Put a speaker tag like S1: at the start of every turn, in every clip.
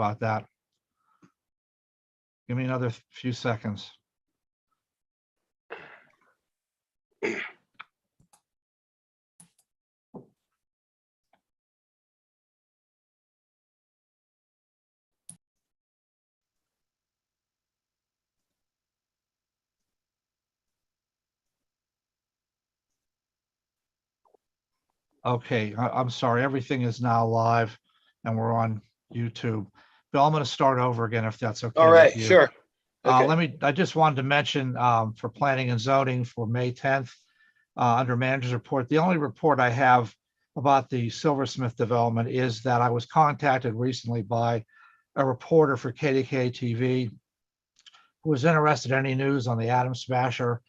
S1: about that. Give me another few seconds. Okay, I'm sorry. Everything is now live and we're on YouTube. Bill, I'm going to start over again if that's okay.
S2: All right,
S1: with you.
S2: sure. Okay.
S1: I just wanted to mention for planning and zoning for May 10th, under manager's report, the only report I have about the Silversmith development is that I was contacted recently by a reporter for KDK TV who was interested in any news on the Atom Smasher.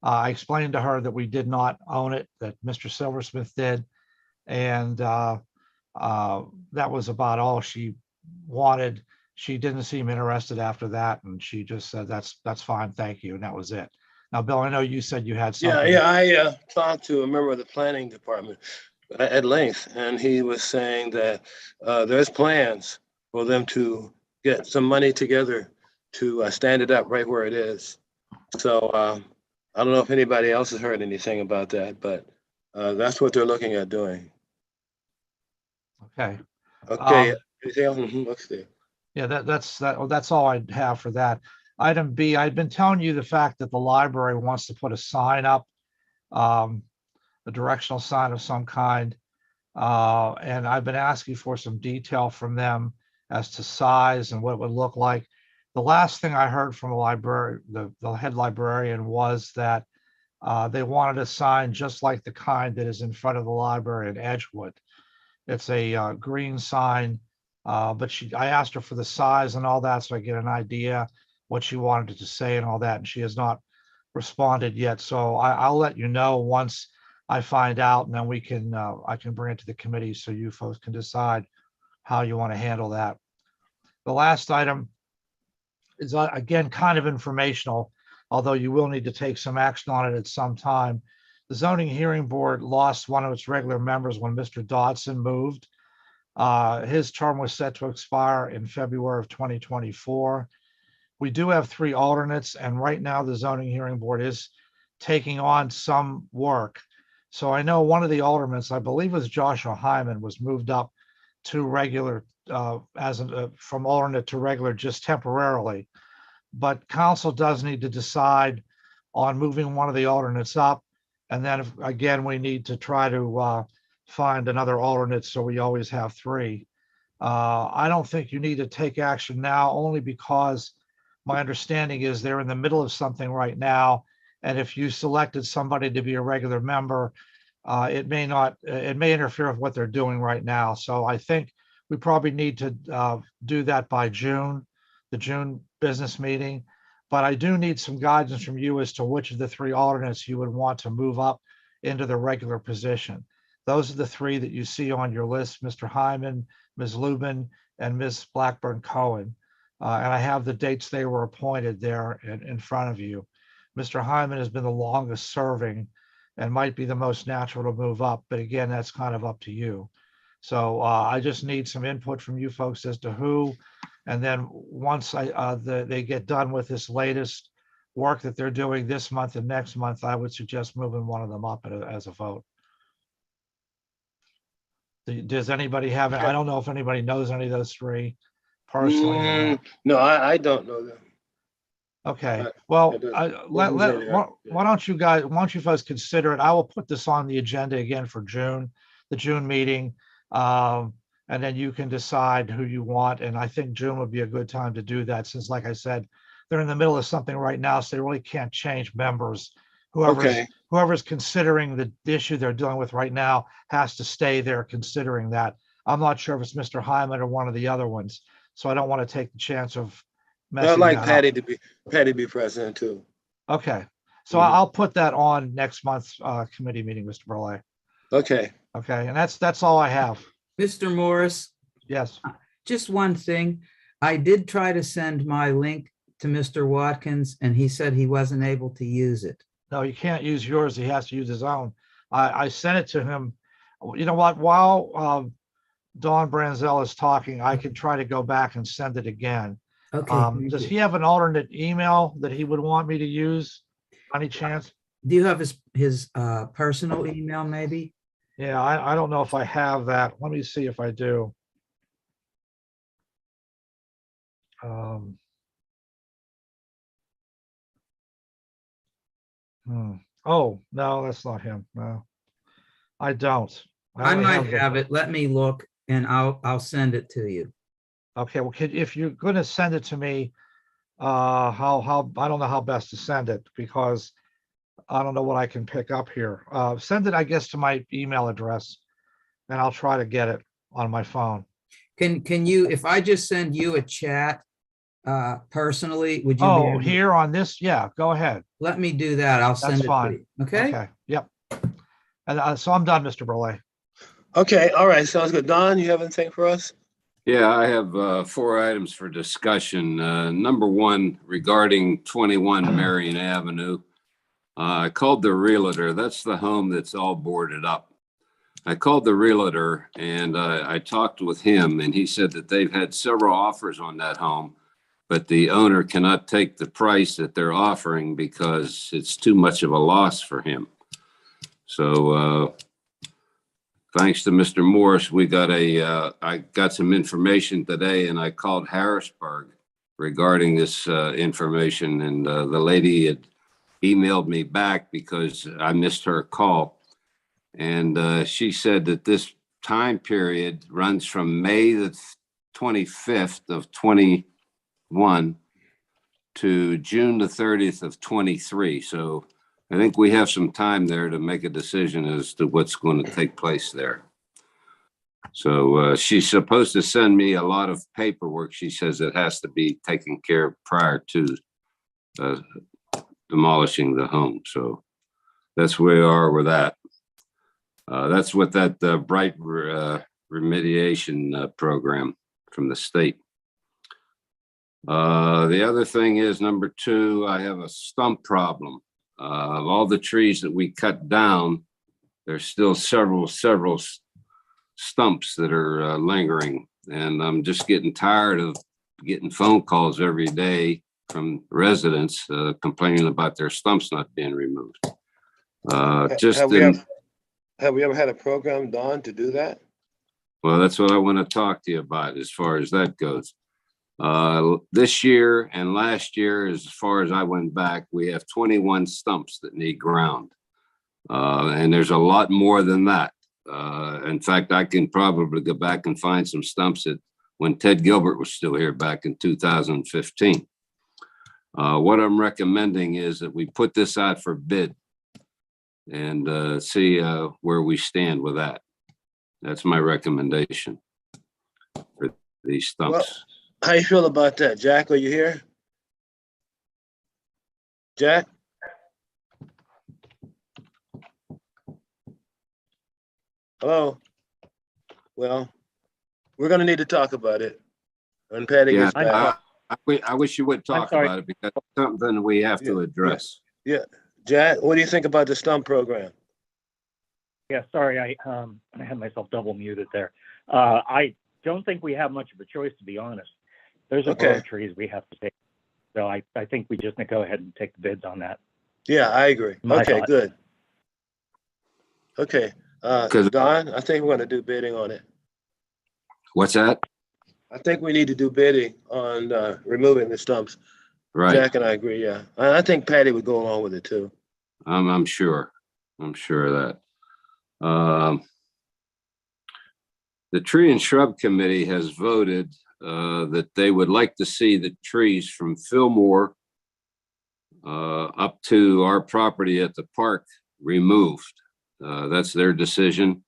S1: I explained to her that we did not own it, that Mr. Silversmith did. And that was about all she wanted. She didn't seem interested after that. And she just said, that's fine. Thank you. And that was it. Now, Bill, I know you said you had something.
S2: Yeah. I talked to a member of the planning department at length, and he was saying that there's plans for them to get some money together to stand it up right where it is. So I don't know if anybody else has heard anything about that, but that's what they're looking at doing.
S1: Okay.
S2: Okay. Anything else? Let's see.
S1: Yeah, that's all I have for that. Item B, I've been telling you the fact that the library wants to put a sign up, a directional sign of some kind. And I've been asking for some detail from them as to size and what it would look like. The last thing I heard from the library, the head librarian, was that they wanted a sign just like the kind that is in front of the library in Edgewood. It's a green sign, but I asked her for the size and all that, so I get an idea what she wanted to say and all that, and she has not responded yet. So I'll let you know once I find out, and then we can I can bring it to the committee so you folks can decide how you want to handle that. The last item is again kind of informational, although you will need to take some action on it at some time. The zoning hearing board lost one of its regular members when Mr. Dodson moved. His term was set to expire in February of 2024. We do have 3 alternates, and right now the zoning hearing board is taking on some work. So I know one of the alternates, I believe it was Joshua Hyman, was moved up to regular from alternate to regular just temporarily. But council does need to decide on moving one of the alternates up. And then again, we need to try to find another alternate so we always have 3. I don't think you need to take action now, only because my understanding is they're in the middle of something right now. And if you selected somebody to be a regular member, it may interfere with what they're doing right now. So I think we probably need to do that by June, the June business meeting. But I do need some guidance from you as to which of the 3 alternates you would want to move up into the regular position. Those are the 3 that you see on your list: Mr. Hyman, Ms. Lubin, and Ms. Blackburn Cohen. And I have the dates they were appointed there in front of you. Mr. Hyman has been the longest serving and might be the most natural to move up. But again, that's kind of up to you. So I just need some input from you folks as to who. And then once they get done with this latest work that they're doing this month and next month, I would suggest moving one of them up as a vote. Does anybody have it? I don't know if anybody knows any of those 3 personally.
S2: No, I don't know them.
S1: Okay, well, why don't you folks consider it? I will put this on the agenda again for June, the June meeting. And then you can decide who you want. And I think June would be a good time to do that, since, like I said, they're in the middle of something right now, so they really can't change members. Whoever's considering the issue they're dealing with right now has to stay there considering that. I'm not sure if it's Mr. Hyman or one of the other ones, so I don't want to take the chance of messing
S2: I'd like
S1: that
S2: Patty
S1: up.
S2: to be president too.
S1: Okay, so I'll put that on next month's committee meeting, Mr. Burley.
S2: Okay.
S1: Okay, and that's all I have.
S3: Mr. Morris,
S1: Yes.
S3: just one thing. I did try to send my link to Mr. Watkins, and he said he wasn't able to use it.
S1: No, he can't use yours. He has to use his own. I sent it to him. You know what? While Dawn Branzell is talking, I can try to go back and send it again.
S3: Okay, thank
S1: Does
S3: you.
S1: he have an alternate email that he would want me to use? Any chance?
S3: Do you have his personal email maybe?
S1: Yeah, I don't know if I have that. Let me see if I do. Um, Oh, no, that's not him. No, I don't.
S3: I
S1: only
S3: might
S1: the-
S3: have it. Let me look and I'll send it to you.
S1: Okay, well, if you're gonna send it to me, I don't know how best to send it because I don't know what I can pick up here. Send it, I guess, to my email address and I'll try to get it on my phone.
S3: Can you, if I just send you a chat personally, would you be
S1: Oh,
S3: able to-
S1: here on this? Yeah, go ahead.
S3: Let me do that. I'll send
S1: That's
S3: it to
S1: fine.
S3: you. Okay?
S1: Okay, yep. And so I'm done, Mr. Burley.
S2: Okay, all right, sounds good. Don, you have anything for us?
S4: Yeah, I have 4 items for discussion. Number one, regarding 21 Marion Avenue. I called the realtor. That's the home that's all boarded up. I called the realtor and I talked with him and he said that they've had several offers on that home, but the owner cannot take the price that they're offering because it's too much of a loss for him. So thanks to Mr. Morris, I got some information today and I called Harrisburg regarding this information and the lady had emailed me back because I missed her call. And she said that this time period runs from May the 25th of 21 to June the 30th of 23. So I think we have some time there to make a decision as to what's going to take place there. So she's supposed to send me a lot of paperwork. She says it has to be taken care of prior to demolishing the home. So that's where we are with that. That's what that Bright remediation program from the state. The other thing is number two, I have a stump problem. Of all the trees that we cut down, there's still several stumps that are lingering. And I'm just getting tired of getting phone calls every day from residents complaining about their stumps not being removed.
S2: Have we ever had a program, Don, to do that?
S4: Well, that's what I want to talk to you about as far as that goes. This year and last year, as far as I went back, we have 21 stumps that need ground. And there's a lot more than that. In fact, I can probably go back and find some stumps that when Ted Gilbert was still here back in 2015. What I'm recommending is that we put this out for bid and see where we stand with that. That's my recommendation for these stumps.
S2: How you feel about that? Jack, are you here? Jack? Hello? Well, we're gonna need to talk about it when Patty
S4: Yeah,
S2: gets back.
S4: I wish you would talk
S5: sorry.
S4: about it because it's something we have to address.
S2: Jack, what do you think about the stump program?
S5: Yeah, sorry, I had myself double muted there. I don't think we have much of a choice, to be honest. There's a
S2: Okay.
S5: row of trees we have to take. So I think we just need to go ahead and take the bids on that.
S2: Yeah, I agree.
S5: My
S2: Okay,
S5: thought.
S2: good. Okay,
S4: 'Cause-
S2: Don, I think we're gonna do bidding on it.
S4: What's that?
S2: I think we need to do bidding on removing the stumps.
S4: Right.
S2: Jack and I agree, yeah. And I think Patty would go along with it too.
S4: I'm sure. I'm sure of that. The Tree and Shrub Committee has voted that they would like to see the trees from Fillmore up to our property at the park removed. That's their decision.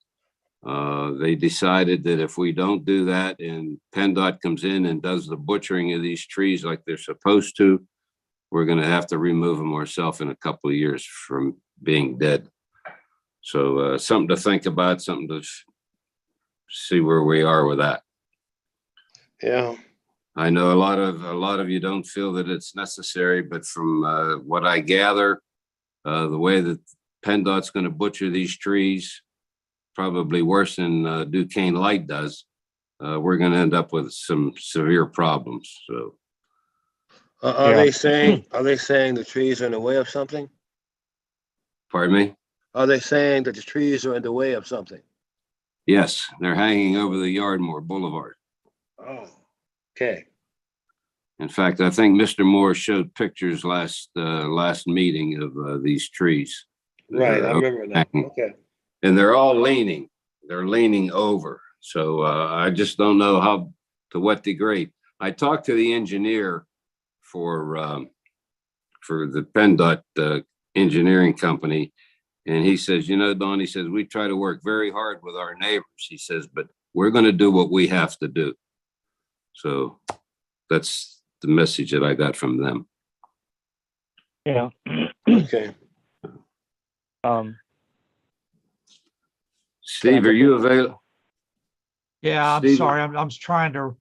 S4: They decided that if we don't do that and PennDOT comes in and does the butchering of these trees like they're supposed to, we're going to have to remove them ourselves in a couple of years from being dead. So something to think about, something to see where we are with that.
S2: Yeah,
S4: I know a lot of you don't feel that it's necessary, but from what I gather, the way that PennDOT's going to butcher these trees, probably worse than Duquesne Light does. we're going to end up with some severe problems. So
S2: Are
S5: Yeah.
S2: they saying, the trees are in the way of something?
S4: pardon me?
S2: Are they saying that the trees are in the way of something?
S4: Yes, they're hanging over the Yardmore Boulevard.
S2: Oh, okay.
S4: In fact, I think Mr. Moore showed pictures last meeting of these trees.
S2: Right,
S4: They're
S2: I remember now.
S4: overhanging.
S2: Okay.
S4: And they're all leaning. They're leaning over. So I just don't know to what degree. I talked to the engineer for the PennDOT engineering company, and he says, Don, he says, we try to work very hard with our neighbors. He says, but we're going to do what we have to do. So that's the message that I got from them.
S5: Yeah.
S2: Okay.
S4: Steve, are you available?
S1: Yeah, I'm
S4: Steve?
S1: sorry. I'm trying to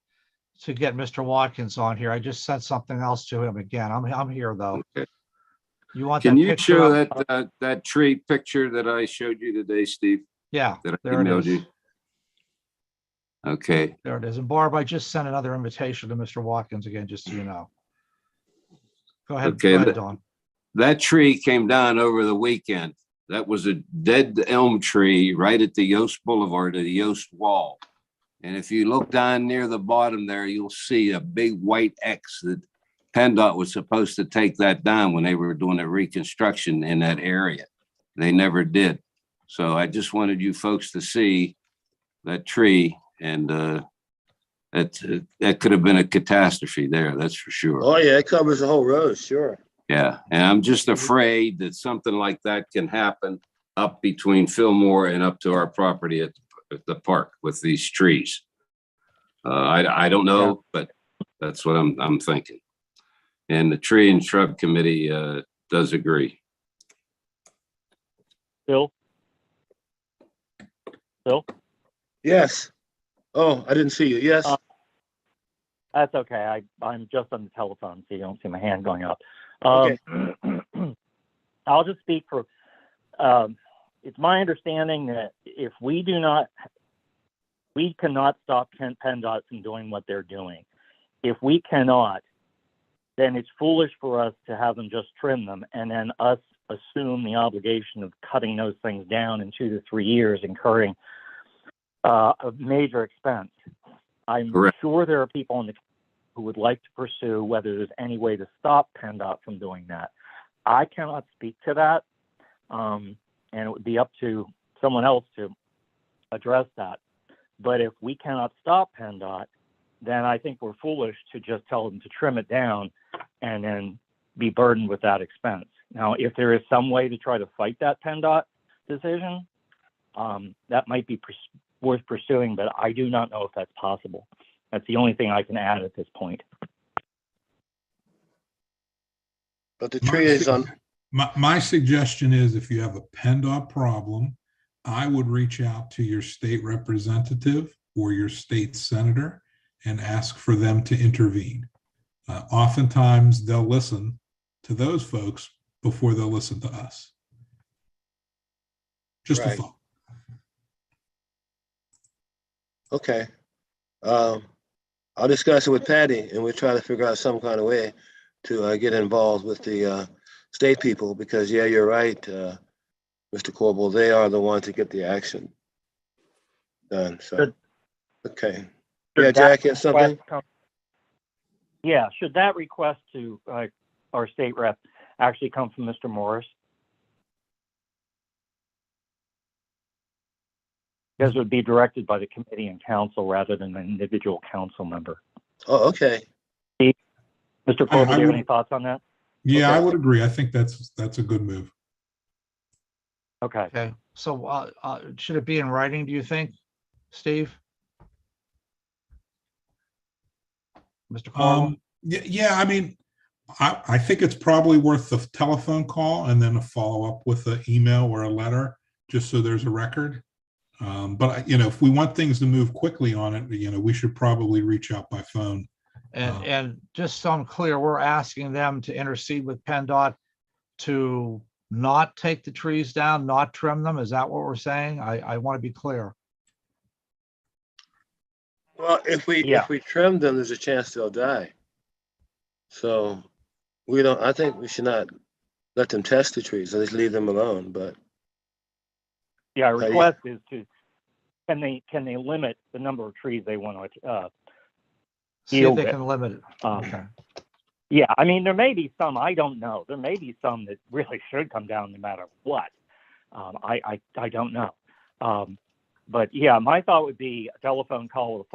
S1: get Mr. Watkins on here. I just sent something else to him again. I'm here though.
S4: Okay.
S1: You want
S4: Can
S1: that
S4: you
S1: picture
S4: show
S1: up?
S4: that tree picture that I showed you today, Steve?
S1: Yeah,
S4: That I
S1: there it
S4: emailed
S1: is.
S4: you? Okay.
S1: There it is. And Barb, I just sent another invitation to Mr. Watkins again, just so you know. Go ahead,
S4: Okay,
S1: go ahead, Dawn.
S4: That tree came down over the weekend. That was a dead elm tree right at the Yost Boulevard, at the Yost Wall. And if you look down near the bottom there, you'll see a big white X that PennDOT was supposed to take that down when they were doing the reconstruction in that area. They never did. So I just wanted you folks to see that tree, and that could have been a catastrophe there, that's for sure.
S2: Oh, yeah, it covers the whole road, sure.
S4: Yeah, and I'm just afraid that something like that can happen up between Fillmore and up to our property at the park with these trees. I don't know, but that's what I'm thinking. And the Tree and Shrub Committee does agree.
S5: Bill?
S2: Yes. Oh, I didn't see you. Yes.
S5: That's okay. I'm just on the telephone, so you don't see my hand going up.
S2: Okay.
S5: I'll just speak for, it's my understanding that if we cannot stop PennDOT from doing what they're doing. If we cannot, then it's foolish for us to have them just trim them and then us assume the obligation of cutting those things down in 2 to 3 years, incurring a major expense. I'm
S4: Correct.
S5: sure there are people in the who would like to pursue whether there's any way to stop PennDOT from doing that. I cannot speak to that, and it would be up to someone else to address that. But if we cannot stop PennDOT, then I think we're foolish to just tell them to trim it down and then be burdened with that expense. Now, if there is some way to try to fight that PennDOT decision, that might be worth pursuing, but I do not know if that's possible. That's the only thing I can add at this point.
S2: But the tree is on.
S6: My suggestion is if you have a PennDOT problem, I would reach out to your state representative or your state senator and ask for them to intervene. Oftentimes they'll listen to those folks before they'll listen to us. Just a
S2: Right.
S6: thought.
S2: Okay. I'll discuss it with Patty and we'll try to figure out some kind of way to get involved with the state people because, yeah, you're right, Mr. Corbel, they are the ones to get the action done. So,
S5: Good.
S2: okay.
S5: Should
S2: Yeah,
S5: that
S2: Jack, you have something?
S5: request Yeah, should that request to our state rep actually come from Mr. Morris? Because it would be directed by the committee and council rather than an individual council member.
S2: Oh, okay.
S5: Mr. Corbel, do you have
S6: would-
S5: any thoughts on that?
S6: Yeah,
S2: Okay.
S6: I would agree. I think that's a good move.
S5: Okay.
S1: Okay, so should it be in writing, do you think, Steve? Mr. Corwell?
S6: Yeah, I mean, I think it's probably worth the telephone call and then a follow-up with an email or a letter, just so there's a record. But if we want things to move quickly on it, we should probably reach out by phone.
S1: And just so I'm clear, we're asking them to intercede with PennDOT to not take the trees down, not trim them. Is that what we're saying? I want to be clear.
S2: Well,
S5: Yeah.
S2: if we trim them, there's a chance they'll die. So I think we should not let them test the trees, at least leave them alone, but
S5: Yeah, our
S2: yeah.
S5: request is can they limit the number of trees they want to,
S1: See if
S5: Yield
S1: they
S5: it.
S1: can limit it.
S5: um,
S1: Okay.
S5: yeah, I mean, there may be some, I don't know. There may be some that really should come down no matter what. I don't know. But yeah, my thought would be a telephone call with a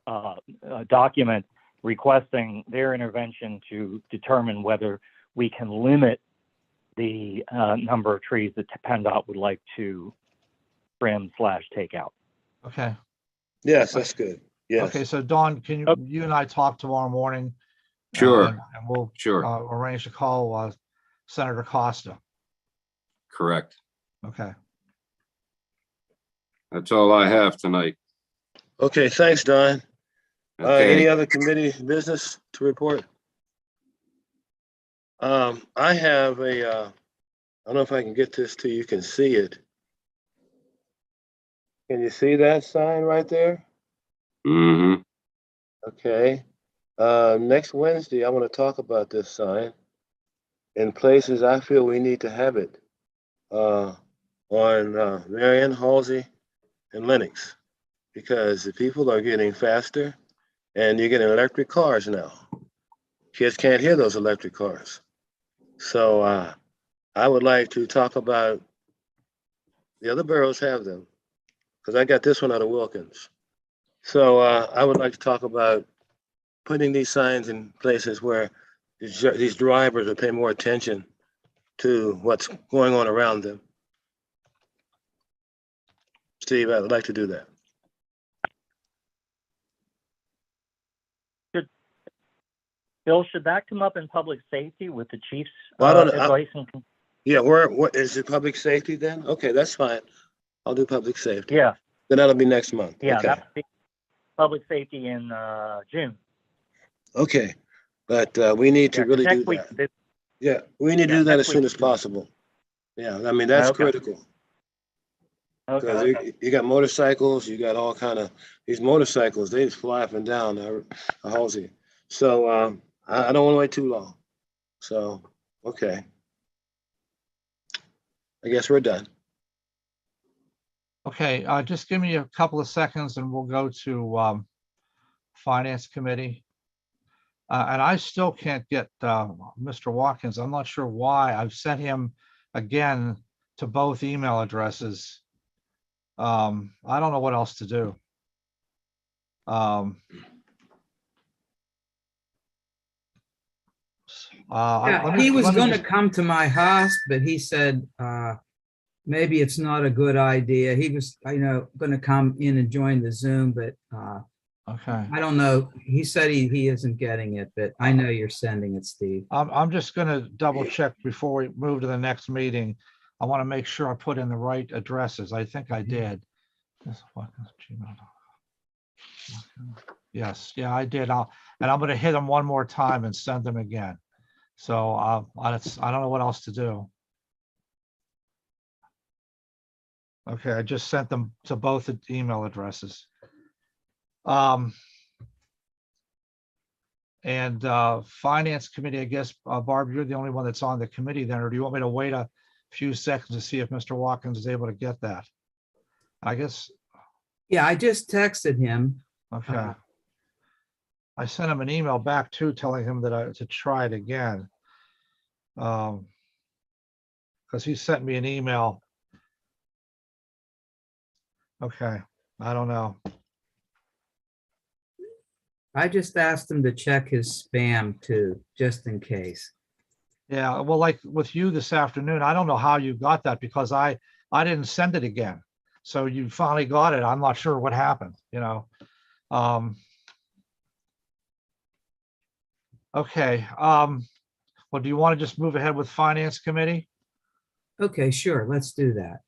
S5: follow-up document requesting their intervention to determine whether we can limit the number of trees that PennDOT would like to trim/take out.
S1: Okay.
S2: yes, that's good.
S1: Okay.
S2: Yes.
S1: So Dawn, can
S5: Okay.
S1: you and I talk tomorrow morning?
S4: Sure.
S1: And we'll
S4: Sure.
S1: arrange to call Senator Costa.
S4: Correct.
S1: Okay.
S4: That's all I have tonight.
S2: Okay, thanks, Don.
S4: Okay.
S2: Any other committee business to report? I have I don't know if I can get this to you, you can see it. Can you see that sign right there?
S4: Mm-hmm.
S2: Okay. Next Wednesday, I want to talk about this sign in places I feel we need to have it. On Marion, Halsey, and Lennox, because the people are getting faster and you're getting electric cars now. Kids can't hear those electric cars. So I would like to talk about, the other boroughs have them, because I got this one out of Wilkins. So I would like to talk about putting these signs in places where these drivers will pay more attention to what's going on around them. Steve, I would like to do that.
S5: Bill, should that come up in public safety with the chief's
S2: Well, I don't know.
S5: advice?
S2: Yeah, what is it, public safety then? Okay, that's fine. I'll do public safety.
S5: Yeah,
S2: Then that'll be next month.
S5: yeah,
S2: Okay.
S5: that would be public safety in June.
S2: Okay, but we need to
S5: Yeah, 'cause
S2: really do
S5: next week,
S2: that. Yeah, we need to
S5: Yeah,
S2: do that
S5: next
S2: as soon
S5: week.
S2: as possible. Yeah, I mean, that's
S5: Okay.
S2: critical. Because
S5: Okay.
S2: you got motorcycles, you got all kind of, these motorcycles, they just fly up and down Halsey. So I don't want to wait too long. So, okay. I guess we're done.
S1: Okay. Just give me a couple of seconds and we'll go to Finance Committee. And I still can't get Mr. Watkins. I'm not sure why. I've sent him again to both email addresses. I don't know what else to do.
S3: He was going to come to my house, but he said, maybe it's not a good idea. He was, going to come in and join the Zoom, but
S1: Okay.
S3: I don't know. He said he isn't getting it, but I know you're sending it, Steve.
S1: I'm just gonna double check before we move to the next meeting. I want to make sure I put in the right addresses. I think I did. Yes, yeah, I did. And I'm gonna hit them one more time and send them again. So I don't know what else to do. Okay, I just sent them to both the email addresses. And Finance Committee, I guess, Barb, you're the only one that's on the committee then, or do you want me to wait a few seconds to see if Mr. Watkins is able to get that? I guess,
S3: Yeah, I just texted him.
S1: okay. I sent him an email back too, telling him that to try it again. Because he sent me an email. Okay, I don't know.
S3: I just asked him to check his spam too, just in case.
S1: Yeah, well, like with you this afternoon, I don't know how you got that because I didn't send it again. So you finally got it. I'm not sure what happened, Okay. Well, do you want to just move ahead with Finance Committee?
S3: Okay, sure. Let's do that.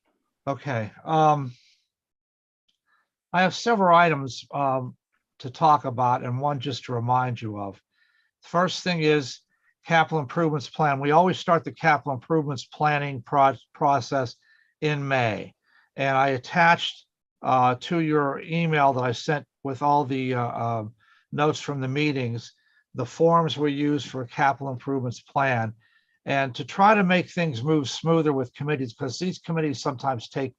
S1: Okay. I have several items to talk about and one just to remind you of. First thing is capital improvements plan. We always start the capital improvements planning process in May. And I attached to your email that I sent with all the notes from the meetings, the forms we use for a capital improvements plan. And to try to make things move smoother with committees, because these committees sometimes take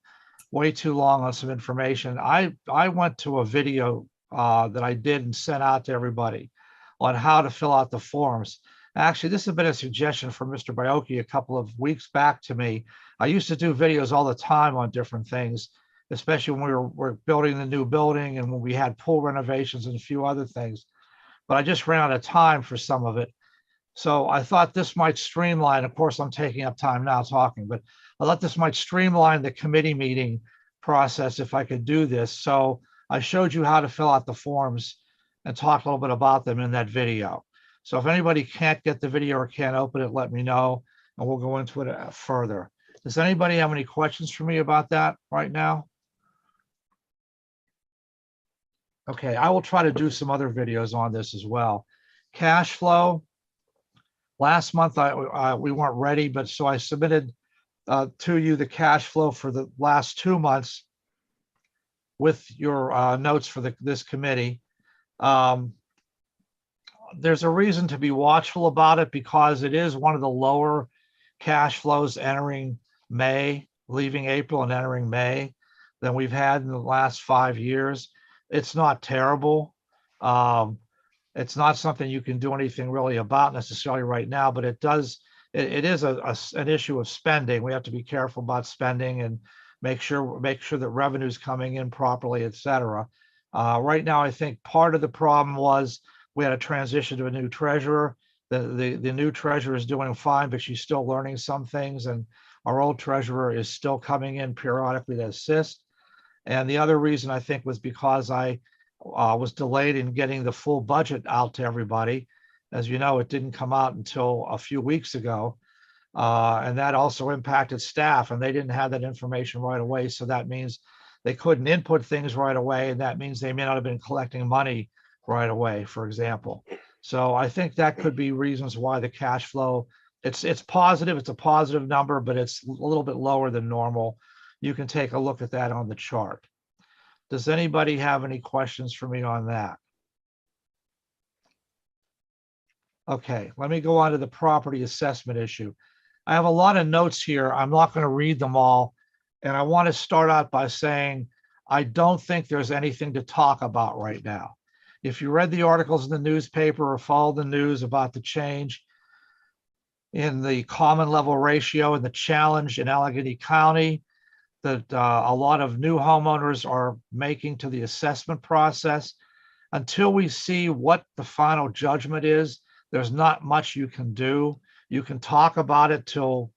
S1: way too long on some information. I went to a video that I did and sent out to everybody on how to fill out the forms. Actually, this has been a suggestion from Mr. Bioki a couple of weeks back to me. I used to do videos all the time on different things, especially when we were building the new building and when we had pool renovations and a few other things. But I just ran out of time for some of it. So I thought this might streamline, of course, I'm taking up time now talking, but I thought this might streamline the committee meeting process if I could do this. So I showed you how to fill out the forms and talk a little bit about them in that video. So if anybody can't get the video or can't open it, let me know and we'll go into it further. Does anybody have any questions for me about that right now? Okay, I will try to do some other videos on this as well. Cash flow. Last month, we weren't ready, but so I submitted to you the cash flow for the last 2 months with your notes for this committee. There's a reason to be watchful about it because it is one of the lower cash flows entering May, leaving April and entering May than we've had in the last 5 years. It's not terrible. It's not something you can do anything really about necessarily right now, but it does. It is an issue of spending. We have to be careful about spending and make sure that revenue is coming in properly, et cetera. Right now, I think part of the problem was we had a transition to a new treasurer. The new treasurer is doing fine, but she's still learning some things, and our old treasurer is still coming in periodically to assist. And the other reason I think was because I was delayed in getting the full budget out to everybody. As you know, it didn't come out until a few weeks ago. And that also impacted staff, and they didn't have that information right away. So that means they couldn't input things right away. And that means they may not have been collecting money right away, for example. So I think that could be reasons why the cash flow, it's positive. It's a positive number, but it's a little bit lower than normal. You can take a look at that on the chart. Does anybody have any questions for me on that? Okay, let me go on to the property assessment issue. I have a lot of notes here. I'm not going to read them all. And I want to start out by saying, I don't think there's anything to talk about right now. If you read the articles in the newspaper or followed the news about the change in the common level ratio and the challenge in Allegheny County that a lot of new homeowners are making to the assessment process, until we see what the final judgment is, there's not much you can do. You can talk about it till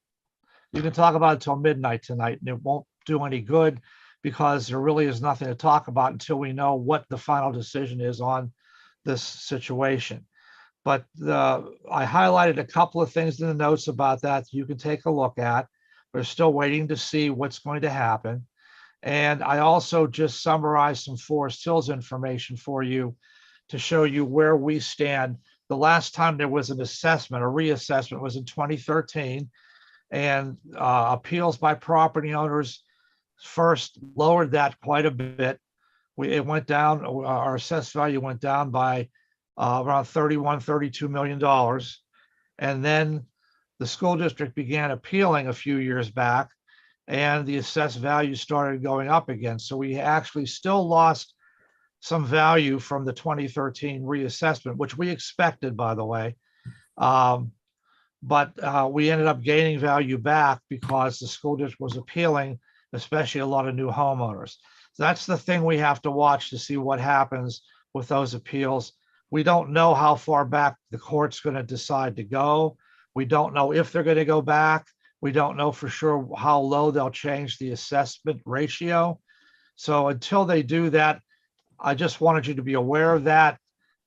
S1: midnight tonight, and it won't do any good because there really is nothing to talk about until we know what the final decision is on this situation. But I highlighted a couple of things in the notes about that you can take a look at. We're still waiting to see what's going to happen. And I also just summarized some Forest Hills information for you to show you where we stand. The last time there was an assessment, a reassessment, was in 2013. And appeals by property owners first lowered that quite a bit. It went down, our assessed value went down by around $32 million. And then the school district began appealing a few years back, and the assessed value started going up again. So we actually still lost some value from the 2013 reassessment, which we expected, by the way. But we ended up gaining value back because the school district was appealing, especially a lot of new homeowners. So that's the thing we have to watch to see what happens with those appeals. We don't know how far back the court's going to decide to go. We don't know if they're going to go back. We don't know for sure how low they'll change the assessment ratio. So until they do that, I just wanted you to be aware of that.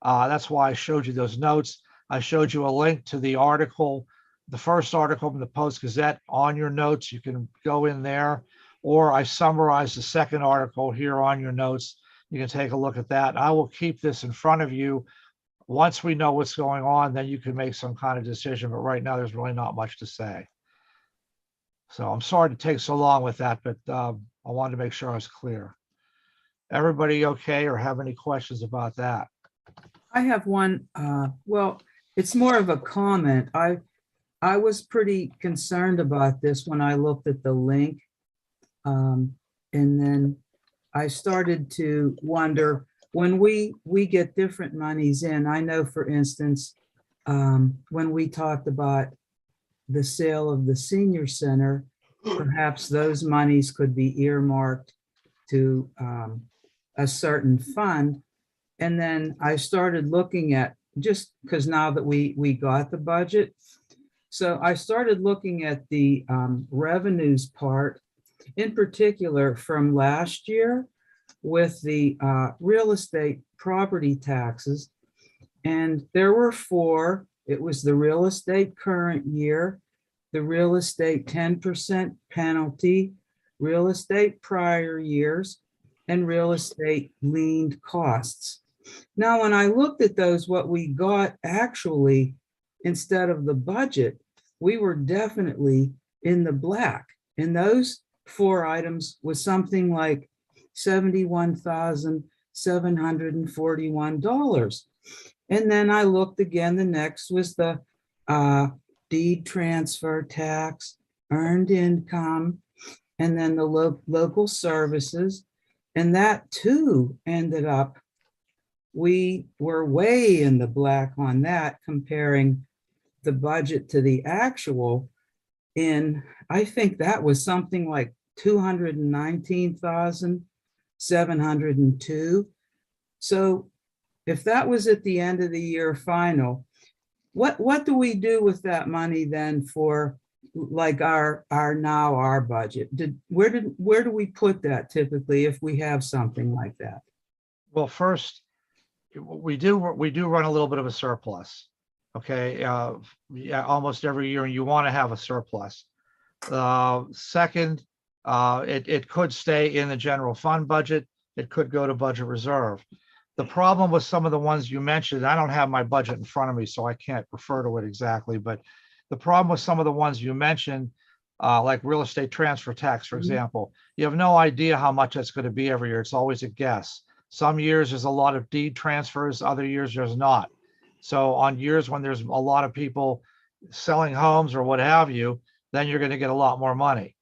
S1: That's why I showed you those notes. I showed you a link to the article, the first article from the Post-Gazette on your notes. You can go in there, or I summarized the second article here on your notes. You can take a look at that. I will keep this in front of you. Once we know what's going on, then you can make some kind of decision. But right now, there's really not much to say. So I'm sorry to take so long with that, but I wanted to make sure I was clear. everybody okay or have any questions about that?
S3: I have one, well, it's more of a comment. I was pretty concerned about this when I looked at the link. And then I started to wonder, when we get different monies in, I know, for instance, when we talked about the sale of the senior center, perhaps those monies could be earmarked to a certain fund. And then I started looking at, just because now that we got the budget, so I started looking at the revenues part, in particular from last year with the real estate property taxes. And there were four. It was the real estate current year, the real estate 10% penalty, real estate prior years, and real estate liened costs. Now, when I looked at those, what we got actually, instead of the budget, we were definitely in the black. And those four items was something like $71,741. And then I looked again, the next was the deed transfer tax, earned income, and then the local services. And that too ended up, we were way in the black on that, comparing the budget to the actual. In, I think that was something like 219,702. So if that was at the end of the year final, what do we do with that money then for like our budget? Where do we put that typically if we have something like that?
S1: Well, first, we do run a little bit of a surplus. Okay, yeah, almost every year, and you want to have a surplus. Second, it could stay in the general fund budget. It could go to budget reserve. The problem with some of the ones you mentioned, I don't have my budget in front of me, so I can't refer to it exactly, but the problem with some of the ones you mentioned, like real estate transfer tax, for example, you have no idea how much that's going to be every year. It's always a guess. Some years there's a lot of deed transfers, other years there's not. So on years when there's a lot of people selling homes or what have you, then you're going to get a lot more money.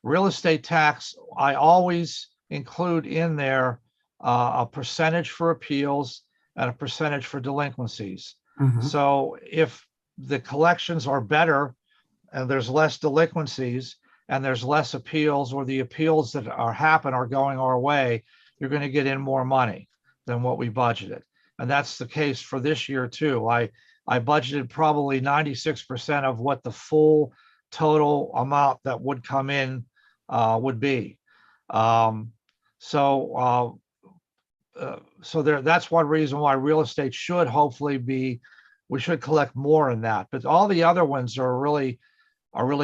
S1: Real estate tax, I always include in there a percentage for appeals and a percentage for delinquencies. So if the collections are better and there's less delinquencies and there's less appeals, or the appeals that are going our way, you're going to get in more money than what we budgeted. And that's the case for this year too. I budgeted probably 96% of what the full total amount that would come in would be. So that's one reason why real estate should hopefully be, we should collect more in that. But all the other ones are really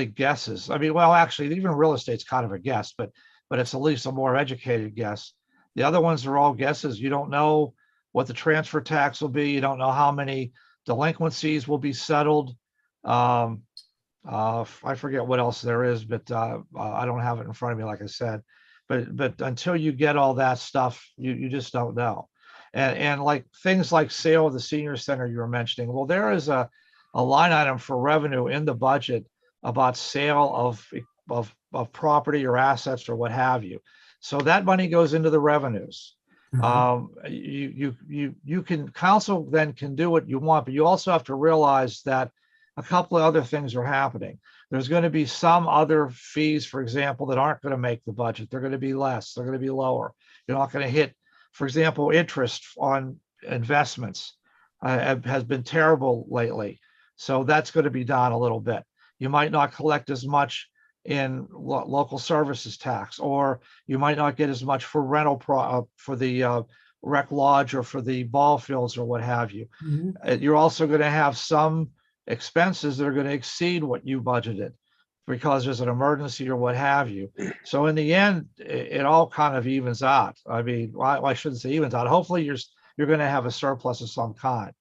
S1: guesses. I mean, well, actually, even real estate's kind of a guess, but it's at least a more educated guess. The other ones are all guesses. You don't know what the transfer tax will be. You don't know how many delinquencies will be settled. I forget what else there is, but I don't have it in front of me, like I said. But until you get all that stuff, you just don't know. And like things like sale of the senior center you were mentioning, well, there is a line item for revenue in the budget about sale of property or assets or what have you. So that money goes into the revenues. You can, council then can do what you want, but you also have to realize that a couple of other things are happening. There's going to be some other fees, for example, that aren't going to make the budget. They're going to be less. They're going to be lower. You're not going to hit, for example, interest on investments has been terrible lately. So that's going to be down a little bit. You might not collect as much in local services tax, or you might not get as much for rental for the rec lodge or for the ball fields or what have you. You're also going to have some expenses that are going to exceed what you budgeted because there's an emergency or what have you. So in the end, it all kind of evens out. I mean, I shouldn't say evens out. Hopefully you're going to have a surplus of some kind,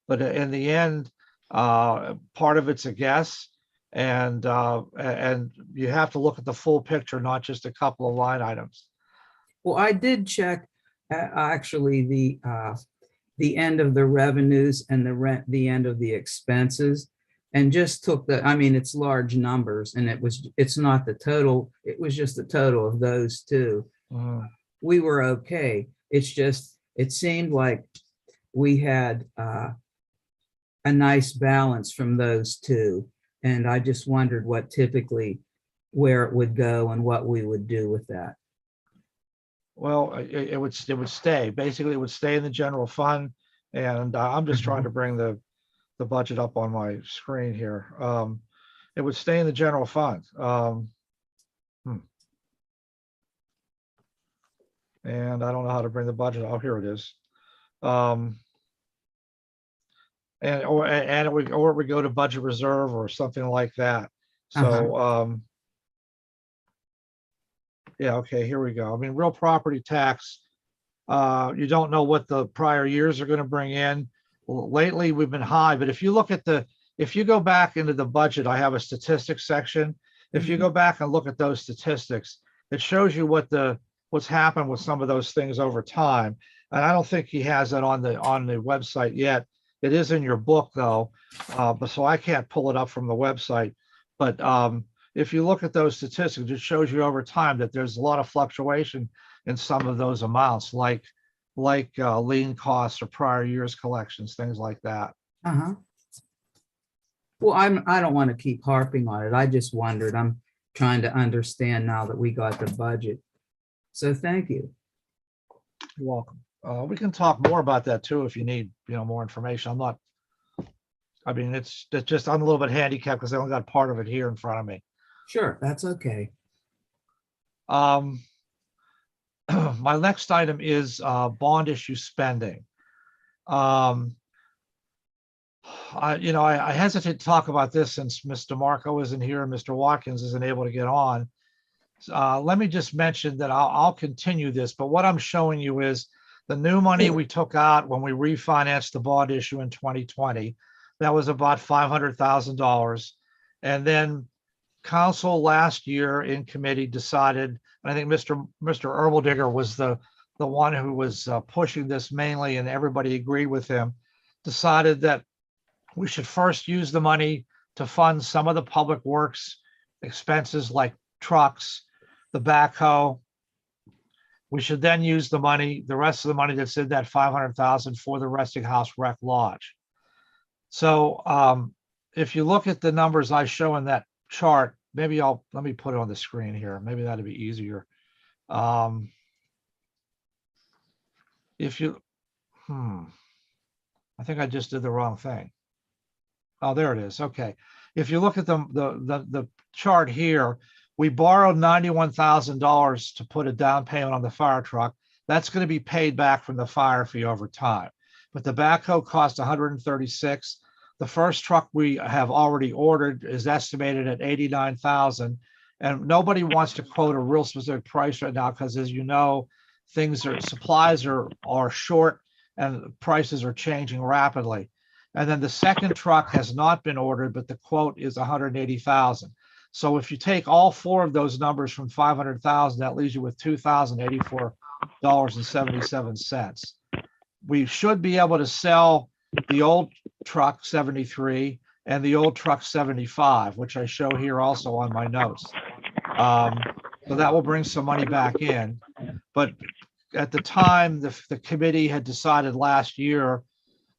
S1: but in the end, part of it's a guess. And you have to look at the full picture, not just a couple of line items.
S3: Well, I did check actually the end of the revenues and the end of the expenses, and just took I mean, it's large numbers, and it's not the total, it was just the total of those two.
S1: Mhm.
S3: We were okay. It's just, it seemed like we had a nice balance from those two. And I just wondered what typically, where it would go and what we would do with that.
S1: Well, it would stay, basically it would stay in the general fund. And I'm just trying to bring the budget up on my screen here. It would stay in the general fund. And I don't know how to bring the budget. Oh, here it is. And it would go to budget reserve or something like that. So, yeah, okay, here we go. I mean, real property tax, you don't know what the prior years are going to bring in. Well, lately, we've been high, but if you look at if you go back into the budget, I have a statistics section. If you go back and look at those statistics, it shows you what's happened with some of those things over time. And I don't think he has that on the website yet. It is in your book though, but so I can't pull it up from the website. But if you look at those statistics, it shows you over time that there's a lot of fluctuation in some of those amounts, like lien costs or prior years collections, things like that.
S3: Well, I don't want to keep harping on it. I just wondered, I'm trying to understand now that we got the budget. So thank you.
S1: You're welcome. We can talk more about that too if you need, more information. I mean, it's just, I'm a little bit handicapped because I only got part of it here in front of me.
S3: Sure, that's okay.
S1: My next item is bond issue spending. I hesitate to talk about this since Mr. Marco isn't here and Mr. Watkins isn't able to get on. Let me just mention that I'll continue this, but what I'm showing you is the new money we took out when we refinanced the bond issue in 2020. That was about $500,000. And then council last year in committee decided, and I think Mr. Erbaldigger was the one who was pushing this mainly, and everybody agreed with him, decided that we should first use the money to fund some of the public works expenses like trucks, the backhoe. We should then use the rest of the money that's in that 500,000 for the Resting House Rec Lodge. So if you look at the numbers I show in that chart, let me put it on the screen here. Maybe that'd be easier. I think I just did the wrong thing. Oh, there it is. Okay. If you look at the chart here, we borrowed $91,000 to put a down payment on the fire truck. That's going to be paid back from the fire fee over time. But the backhoe cost $136,000. The first truck we have already ordered is estimated at $89,000. And nobody wants to quote a real specific price right now because, as you know, supplies are short and prices are changing rapidly. And then the second truck has not been ordered, but the quote is $180,000. So if you take all four of those numbers from 500,000, that leaves you with $2,084.77. We should be able to sell the old truck 73 and the old truck 75, which I show here also on my notes. So that will bring some money back in. But at the time, the committee had decided last year,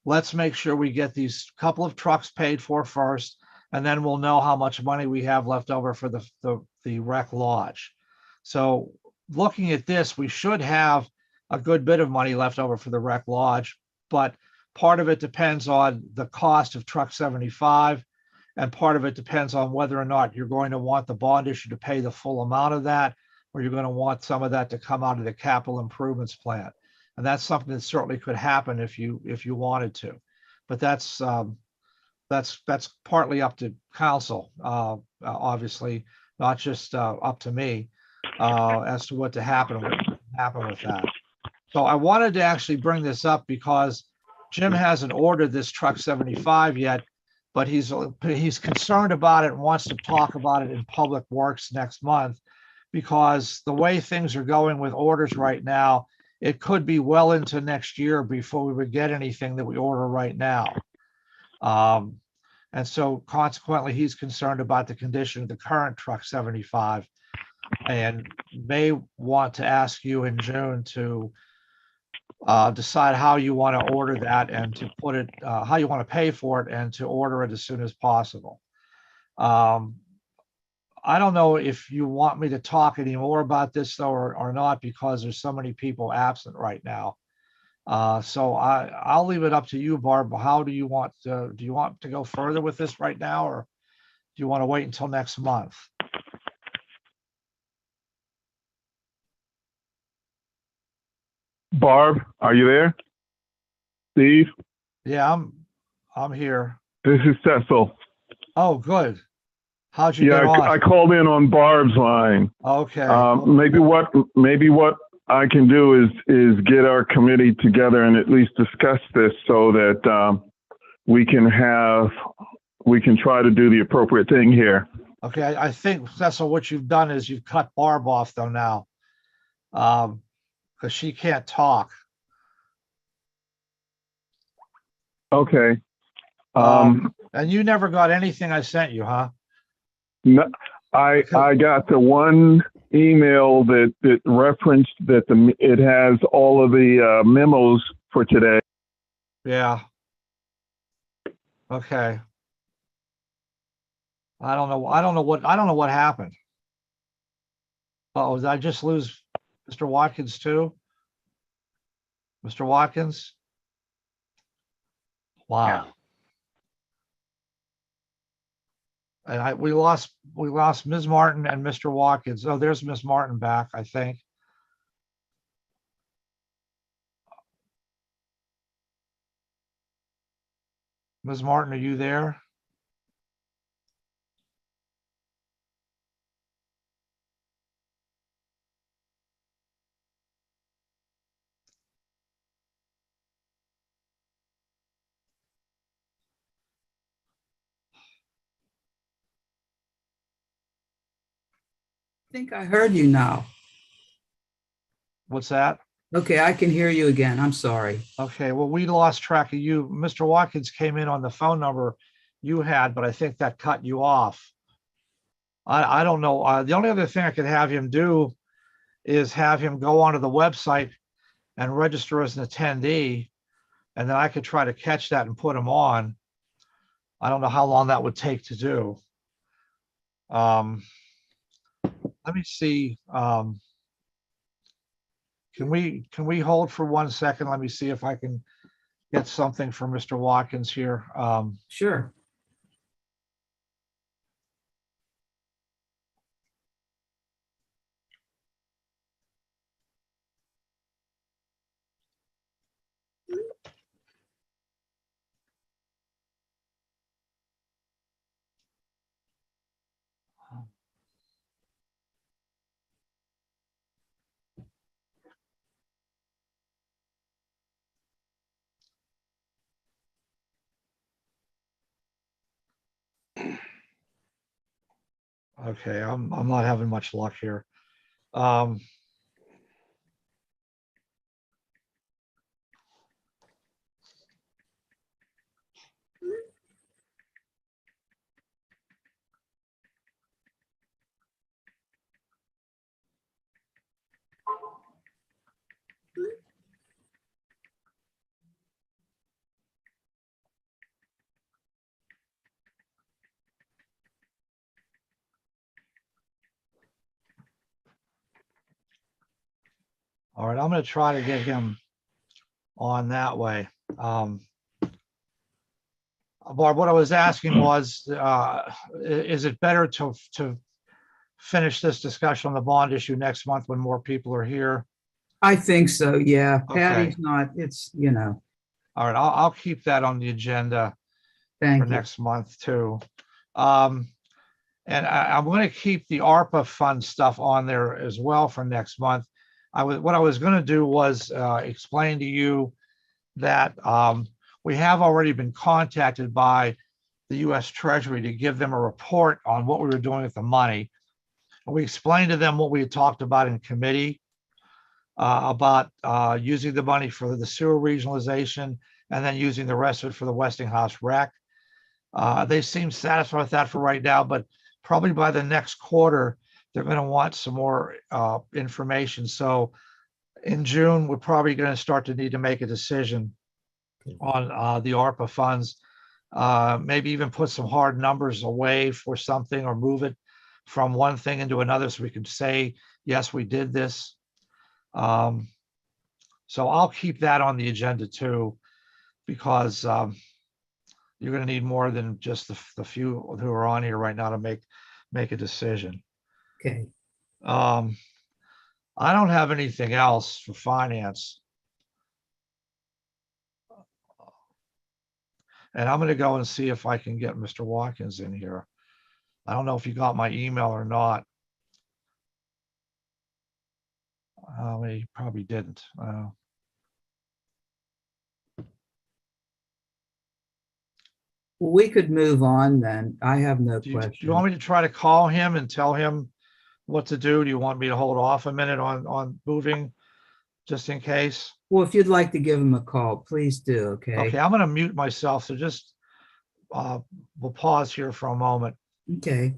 S1: let's make sure we get these couple of trucks paid for first, and then we'll know how much money we have left over for the rec lodge. So looking at this, we should have a good bit of money left over for the rec lodge, but part of it depends on the cost of truck 75, and part of it depends on whether or not you're going to want the bond issue to pay the full amount of that, or you're going to want some of that to come out of the capital improvements plan. And that's something that certainly could happen if you wanted to, but that's partly up to council, obviously, not just up to me as to what to happen with that. So I wanted to actually bring this up because Jim hasn't ordered this truck 75 yet, but he's concerned about it and wants to talk about it in Public Works next month, because the way things are going with orders right now, it could be well into next year before we would get anything that we order right now. And so consequently, he's concerned about the condition of the current truck 75 and may want to ask you in June to decide how you want to order that and to put it, how you want to pay for it and to order it as soon as possible. I don't know if you want me to talk any more about this though, or not, because there's so many people absent right now. So I'll leave it up to you, Barb. How do you want to go further with this right now, or do you want to wait until next month?
S7: Barb, are you there? Steve,
S1: Yeah, I'm here.
S7: this is Cecil.
S1: Oh, good. How'd you get
S7: Yeah,
S1: on?
S7: I called in on Barb's line.
S1: Okay.
S7: Maybe what I can do is get our committee together and at least discuss this so that we can try to do the appropriate thing here.
S1: Okay, I think Cecil, what you've done is you've cut Barb off though now. Because she can't talk.
S7: Okay.
S1: And you never got anything I sent you, huh?
S7: No, I got the one email that referenced that it has all of the memos for today.
S1: Yeah. Okay. I don't know what happened. Oh, did I just lose Mr. Watkins too? Mr. Watkins? Wow. And we lost Ms. Martin and Mr. Watkins. Oh, there's Ms. Martin back, I think. Ms. Martin, are you there?
S3: I think I heard you now.
S1: What's that?
S3: Okay, I can hear you again. I'm sorry.
S1: Okay, well, we lost track of you. Mr. Watkins came in on the phone number you had, but I think that cut you off. I don't know. The only other thing I could have him do is have him go onto the website and register as an attendee, and then I could try to catch that and put him on. I don't know how long that would take to do. Let me see. Can we hold for 1 second? Let me see if I can get something from Mr. Watkins here.
S3: Sure.
S1: Okay, I'm not having much luck here. All right, I'm going to try to get him on that way. Barb, what I was asking was, is it better to finish this discussion on the bond issue next month when more people are here?
S3: I think so, yeah.
S1: Okay.
S3: Patty's not, it's,
S1: All right, I'll keep that on the agenda for
S3: thank you.
S1: next month too. And I'm going to keep the ARPA fund stuff on there as well for next month. What I was going to do was explain to you that we have already been contacted by the U.S. Treasury to give them a report on what we were doing with the money. And we explained to them what we had talked about in committee. about using the money for the sewer regionalization and then using the rest of it for the Westinghouse rec. They seem satisfied with that for right now, but probably by the next quarter, they're going to want some more information. So in June, we're probably going to start to need to make a decision on the ARPA funds. Maybe even put some hard numbers away for something or move it from one thing into another so we can say, yes, we did this. So I'll keep that on the agenda too, because you're going to need more than just the few who are on here right now to make a decision.
S3: Okay.
S1: I don't have anything else for finance. And I'm going to go and see if I can get Mr. Watkins in here. I don't know if you got my email or not. He probably didn't.
S3: We could move on then. I have no
S1: Do you
S3: question.
S1: want me to try to call him and tell him what to do? Do you want me to hold off a minute on moving just in case?
S3: Well, if you'd like to give him a call, please do,
S1: Okay,
S3: okay?
S1: I'm going to mute myself. So just we'll pause here for a moment.
S3: Okay.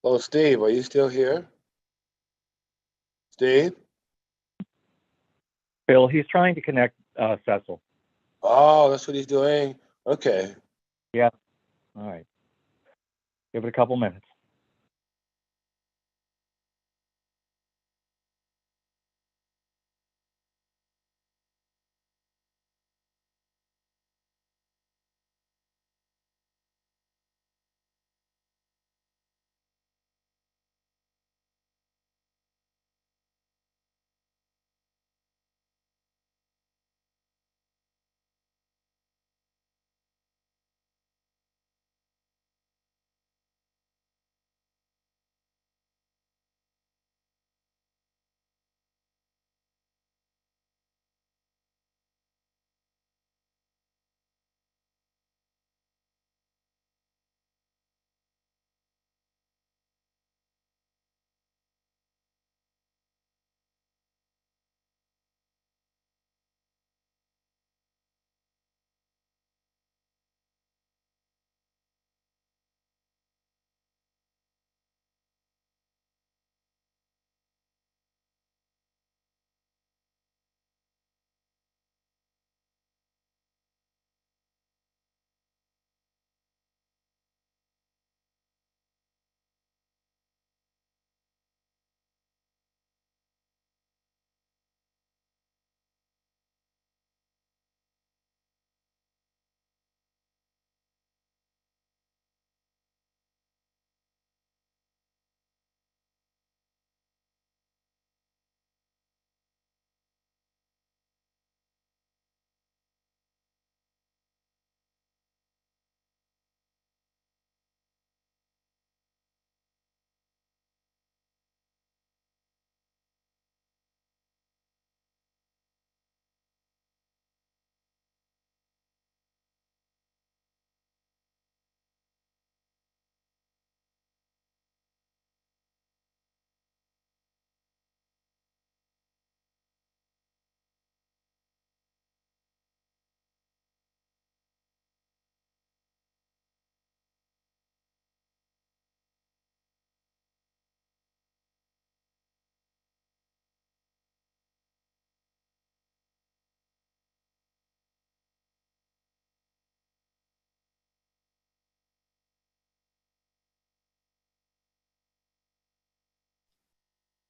S2: Oh, Steve, are you still here? Steve?
S5: Bill, he's trying to connect Cecil.
S2: Oh, that's what he's doing. Okay.
S5: All right. Give it a couple minutes.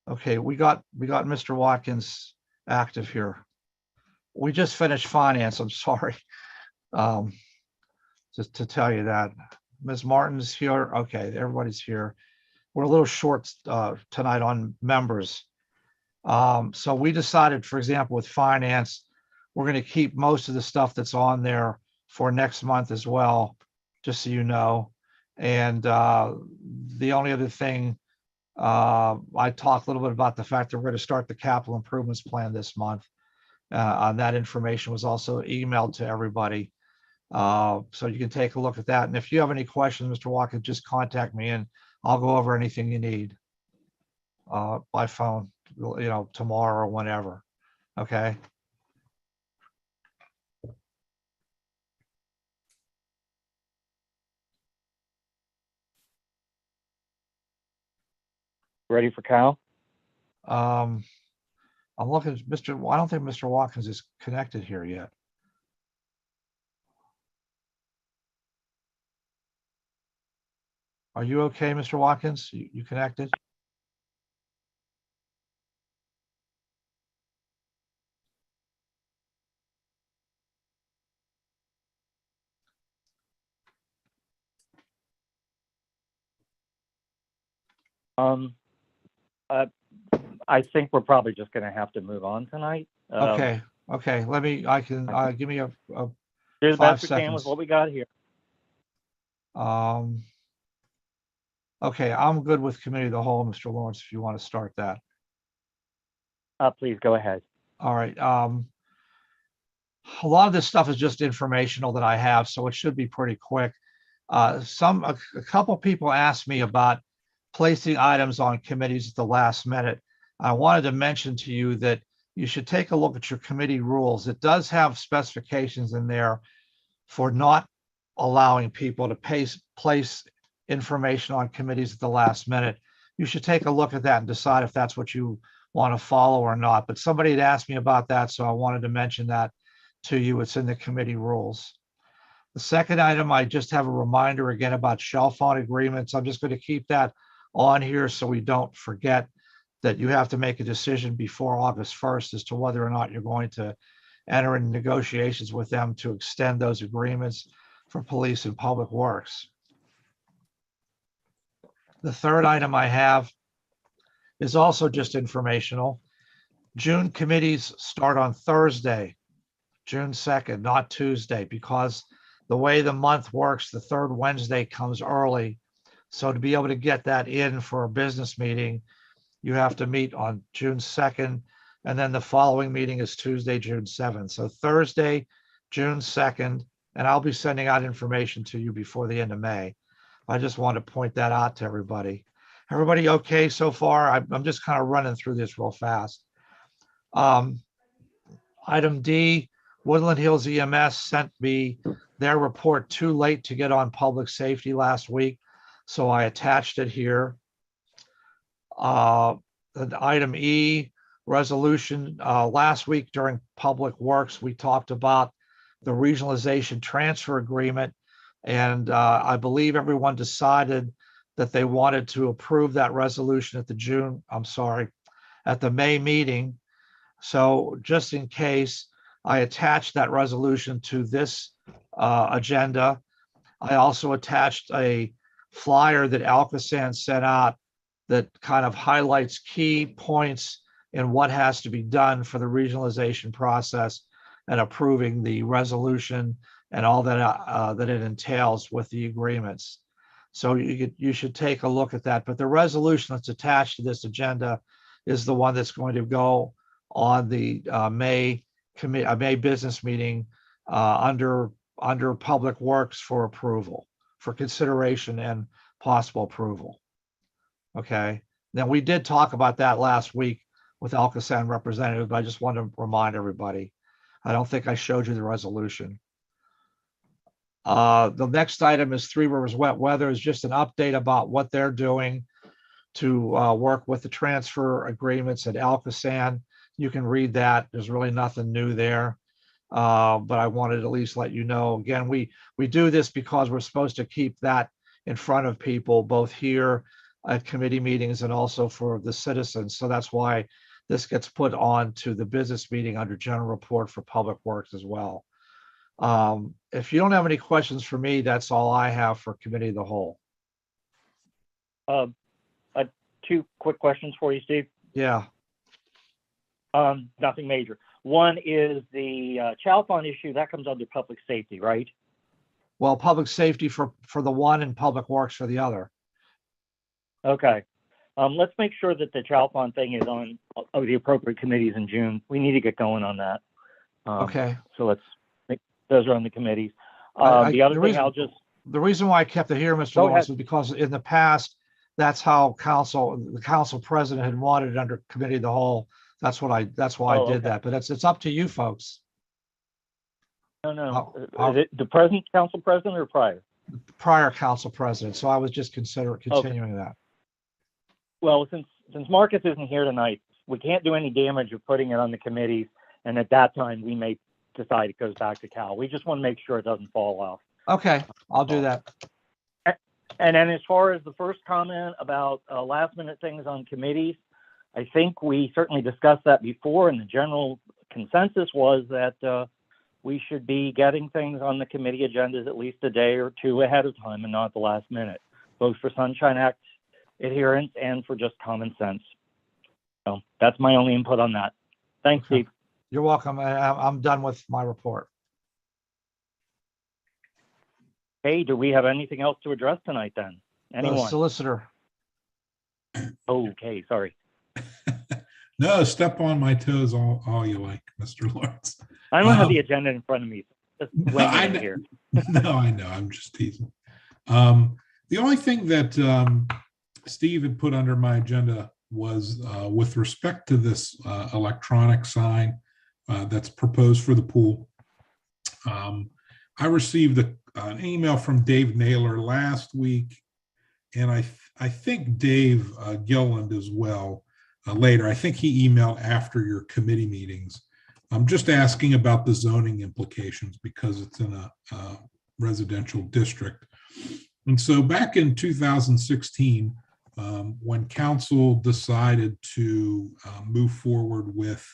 S1: Okay, we got Mr. Watkins active here. We just finished finance, I'm sorry. Um, just to tell you that. Ms. Martin's here. Okay, everybody's here. We're a little short tonight on members. So we decided, for example, with finance, we're going to keep most of the stuff that's on there for next month as well, just so you know. And the only other thing, I talked a little bit about the fact that we're going to start the capital improvements plan this month. And that information was also emailed to everybody. So you can take a look at that. And if you have any questions, Mr. Watkins, just contact me and I'll go over anything you need by phone, tomorrow or whenever. Okay.
S5: Ready for Kyle?
S1: I'm looking at I don't think Mr. Watkins is connected here yet. Are you okay, Mr. Watkins? You connected?
S5: I think we're probably just going to have to move on tonight.
S1: Okay. Okay. Give me a
S5: Do the
S1: 5
S5: best we can
S1: seconds.
S5: with what we got here.
S1: Okay, I'm good with committee of the whole, Mr. Lawrence, if you want to start that.
S5: Please go ahead.
S1: All right. A lot of this stuff is just informational that I have, so it should be pretty quick. A couple people asked me about placing items on committees at the last minute. I wanted to mention to you that you should take a look at your committee rules. It does have specifications in there for not allowing people to place information on committees at the last minute. You should take a look at that and decide if that's what you want to follow or not. But somebody had asked me about that, so I wanted to mention that to you. It's in the committee rules. The second item, I just have a reminder again about shell phone agreements. I'm just going to keep that on here so we don't forget that you have to make a decision before August 1st as to whether or not you're going to enter in negotiations with them to extend those agreements for police and public works. The third item I have is also just informational. June committees start on Thursday, June 2nd, not Tuesday, because the way the month works, the third Wednesday comes early. So to be able to get that in for a business meeting, you have to meet on June 2nd, and then the following meeting is Tuesday, June 7th. So Thursday, June 2nd, and I'll be sending out information to you before the end of May. I just want to point that out to everybody. Everybody okay so far? I'm just kind of running through this real fast. Item D, Woodland Hills EMS sent me their report too late to get on public safety last week, so I attached it here. Item E, resolution, last week during Public Works, we talked about the regionalization transfer agreement. And I believe everyone decided that they wanted to approve that resolution at the May meeting. So just in case, I attached that resolution to this agenda. I also attached a flyer that Alcoasand sent out that kind of highlights key points in what has to be done for the regionalization process and approving the resolution and all that that it entails with the agreements. So you should take a look at that. But the resolution that's attached to this agenda is the one that's going to go on the May business meeting under Public Works for approval, for consideration and possible approval. Okay. Then we did talk about that last week with Alcoasand representative, but I just want to remind everybody. I don't think I showed you the resolution. The next item is Three Rivers Wet Weather, is just an update about what they're doing to work with the transfer agreements at Alcoasand. You can read that. There's really nothing new there. But I wanted to at least let you know. Again, we do this because we're supposed to keep that in front of people, both here at committee meetings and also for the citizens. So that's why this gets put on to the business meeting under general report for Public Works as well. If you don't have any questions for me, that's all I have for committee of the whole.
S5: Two quick questions for you, Steve.
S1: Yeah,
S5: Nothing major. One is the Chalfont issue that comes under public safety, right?
S1: well, public safety for the one and Public Works for the other.
S5: Okay. Let's make sure that the Chalfont thing is on the appropriate committees in June. We need to get going on that.
S1: Okay.
S5: So let's make those are on the committees.
S1: The
S5: The
S1: reason why I kept it here, Mr.
S5: Go
S1: Lawrence,
S5: ahead.
S1: is because in the past, that's how the council president had wanted it under committee of the whole. That's why I
S5: Oh,
S1: did
S5: okay.
S1: that, but it's up to you folks.
S5: No.
S1: I'll-
S5: Is it the present council president or prior?
S1: Prior council president, so I was just continuing that.
S5: Well, since Marcus isn't here tonight, we can't do any damage of putting it on the committees. And at that time, we may decide it goes back to Cal. We just want to make sure it doesn't fall off.
S1: Okay, I'll do that.
S5: And then as far as the first comment about last minute things on committees, I think we certainly discussed that before, and the general consensus was that we should be getting things on the committee agendas at least a day or two ahead of time and not at the last minute, both for Sunshine Act adherence and for just common sense. So that's my only input on that. Thanks,
S1: Okay.
S5: Steve.
S1: You're welcome. I'm done with my report.
S5: Hey, do we have anything else to address tonight then?
S1: The
S5: Anyone?
S1: solicitor.
S5: Okay, sorry.
S6: No, step on my toes all you like, Mr. Lawrence.
S5: I don't have
S6: Um,
S5: the agenda in front of me. Just
S6: No,
S5: winging
S6: I
S5: it
S6: know.
S5: here.
S6: No, I know. I'm just teasing. The only thing that Steve had put under my agenda was with respect to this electronic sign that's proposed for the pool. I received an email from Dave Naylor last week, and I think Dave Gilland as well later. I think he emailed after your committee meetings. I'm just asking about the zoning implications because it's in a residential district. And so back in 2016, when council decided to move forward with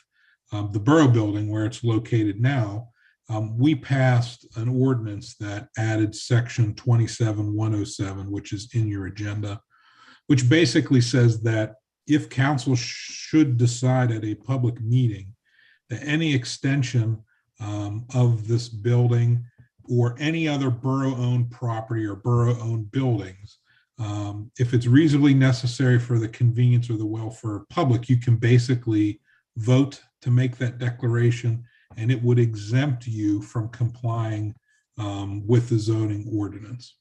S6: the borough building where it's located now, we passed an ordinance that added section 27107, which is in your agenda, which basically says that if council should decide at a public meeting that any extension of this building or any other borough-owned property or borough-owned buildings, if it's reasonably necessary for the convenience or the welfare of public, you can basically vote to make that declaration, and it would exempt you from complying with the zoning ordinance.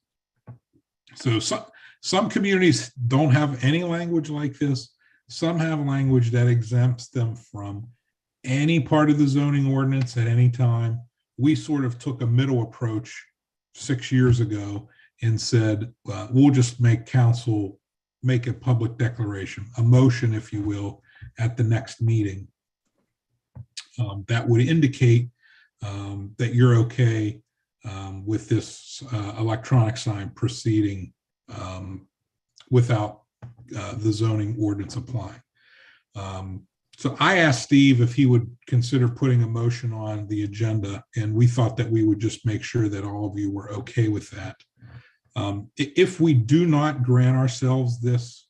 S6: So some communities don't have any language like this. Some have language that exempts them from any part of the zoning ordinance at any time. We sort of took a middle approach 6 years ago and said, we'll just make council make a public declaration, a motion, if you will, at the next meeting. That would indicate that you're okay with this electronic sign proceeding without the zoning ordinance applying. So I asked Steve if he would consider putting a motion on the agenda, and we thought that we would just make sure that all of you were okay with that. If we do not grant ourselves this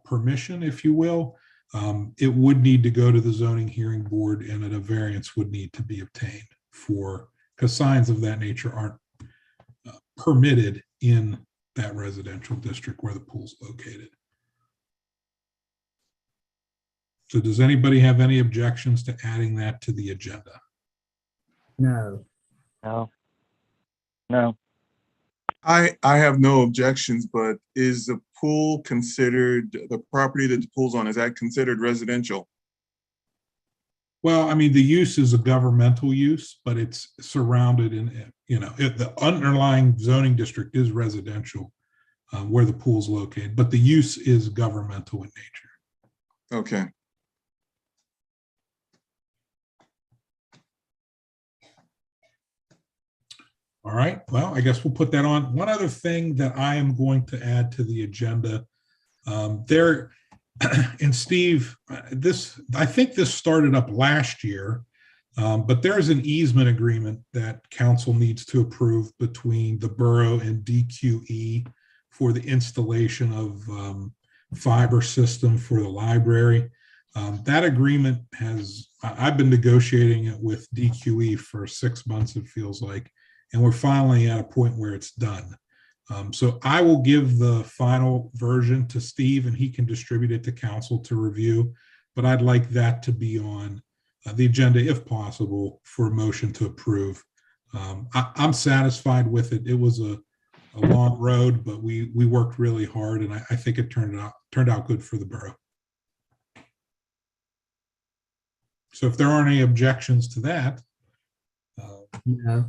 S6: permission, if you will, it would need to go to the zoning hearing board, and a variance would need to be obtained because signs of that nature aren't permitted in that residential district where the pool's located. So does anybody have any objections to adding that to the agenda?
S3: No.
S5: No.
S8: I have no objections, but is the pool considered, the property that the pool's on, is that considered residential?
S6: Well, I mean, the use is a governmental use, but it's surrounded in, the underlying zoning district is residential where the pool's located, but the use is governmental in nature.
S8: Okay.
S6: All All right, well, I guess we'll put that on. One other thing that I am going to add to the agenda, there, and Steve, I think this started up last year, but there's an easement agreement that council needs to approve between the borough and DQE for the installation of fiber system for the library. That agreement I've been negotiating it with DQE for 6 months, it feels like, and we're finally at a point where it's done. So I will give the final version to Steve and he can distribute it to council to review, but I'd like that to be on the agenda if possible for a motion to approve. I'm satisfied with it. It was a long road, but we worked really hard and I think it turned out good for the borough. So if there aren't any objections to that.
S3: No.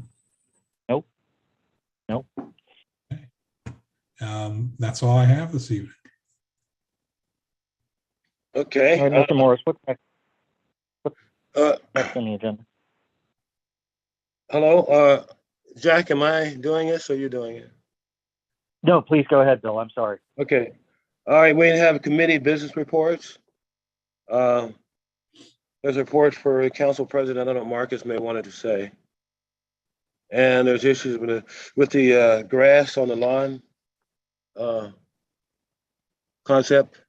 S5: Nope.
S6: That's all I have this evening.
S2: Okay.
S5: All right, Mr. Morris, what's
S2: Uh,
S5: next on the agenda?
S2: hello, Jack, am I doing this or you doing it?
S5: No, please go ahead, Bill. I'm sorry.
S2: Okay. All right, we have committee business reports. There's a report for Council President. I don't know what Marcus may wanted to say. And there's issues with the grass on the lawn concept.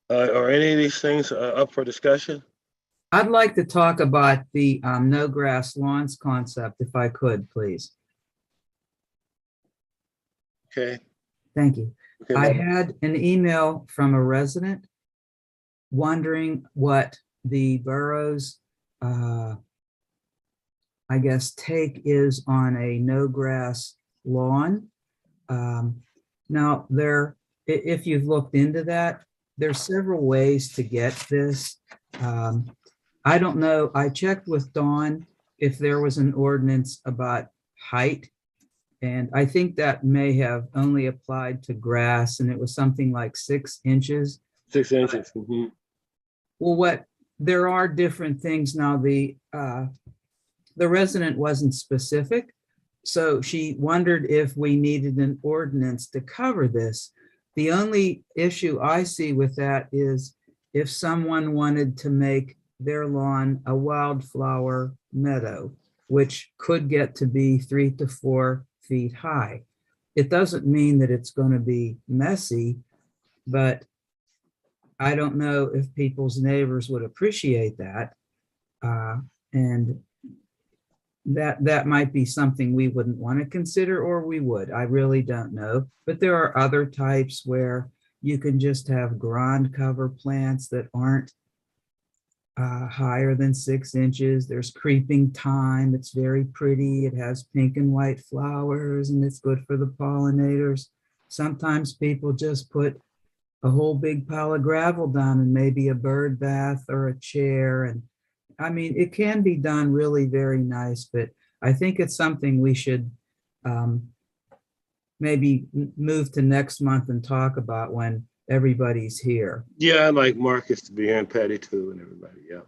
S2: Are any of these things up for discussion?
S3: I'd like to talk about the no grass lawns concept, if I could, please.
S2: Okay.
S3: Thank you.
S2: Okay,
S3: I
S2: Bob.
S3: had an email from a resident wondering what the borough's, I guess, take is on a no grass lawn. Now, if you've looked into that, there's several ways to get this. I don't know. I checked with Dawn if there was an ordinance about height. And I think that may have only applied to grass and it was something like 6 inches.
S2: 6 inches. Mhm.
S3: Well, there are different things now. The resident wasn't specific. So she wondered if we needed an ordinance to cover this. The only issue I see with that is if someone wanted to make their lawn a wildflower meadow, which could get to be 3 to 4 feet high. It doesn't mean that it's going to be messy, but I don't know if people's neighbors would appreciate that. And that might be something we wouldn't want to consider, or we would. I really don't know. But there are other types where you can just have ground cover plants that aren't higher than 6 inches. There's creeping thyme. It's very pretty. It has pink and white flowers and it's good for the pollinators. Sometimes people just put a whole big pile of gravel down and maybe a bird bath or a chair. And I mean, it can be done really very nice, but I think it's something we should maybe move to next month and talk about when everybody's here.
S2: Yeah, I'd like Marcus to be here and Patty too and everybody. Yeah.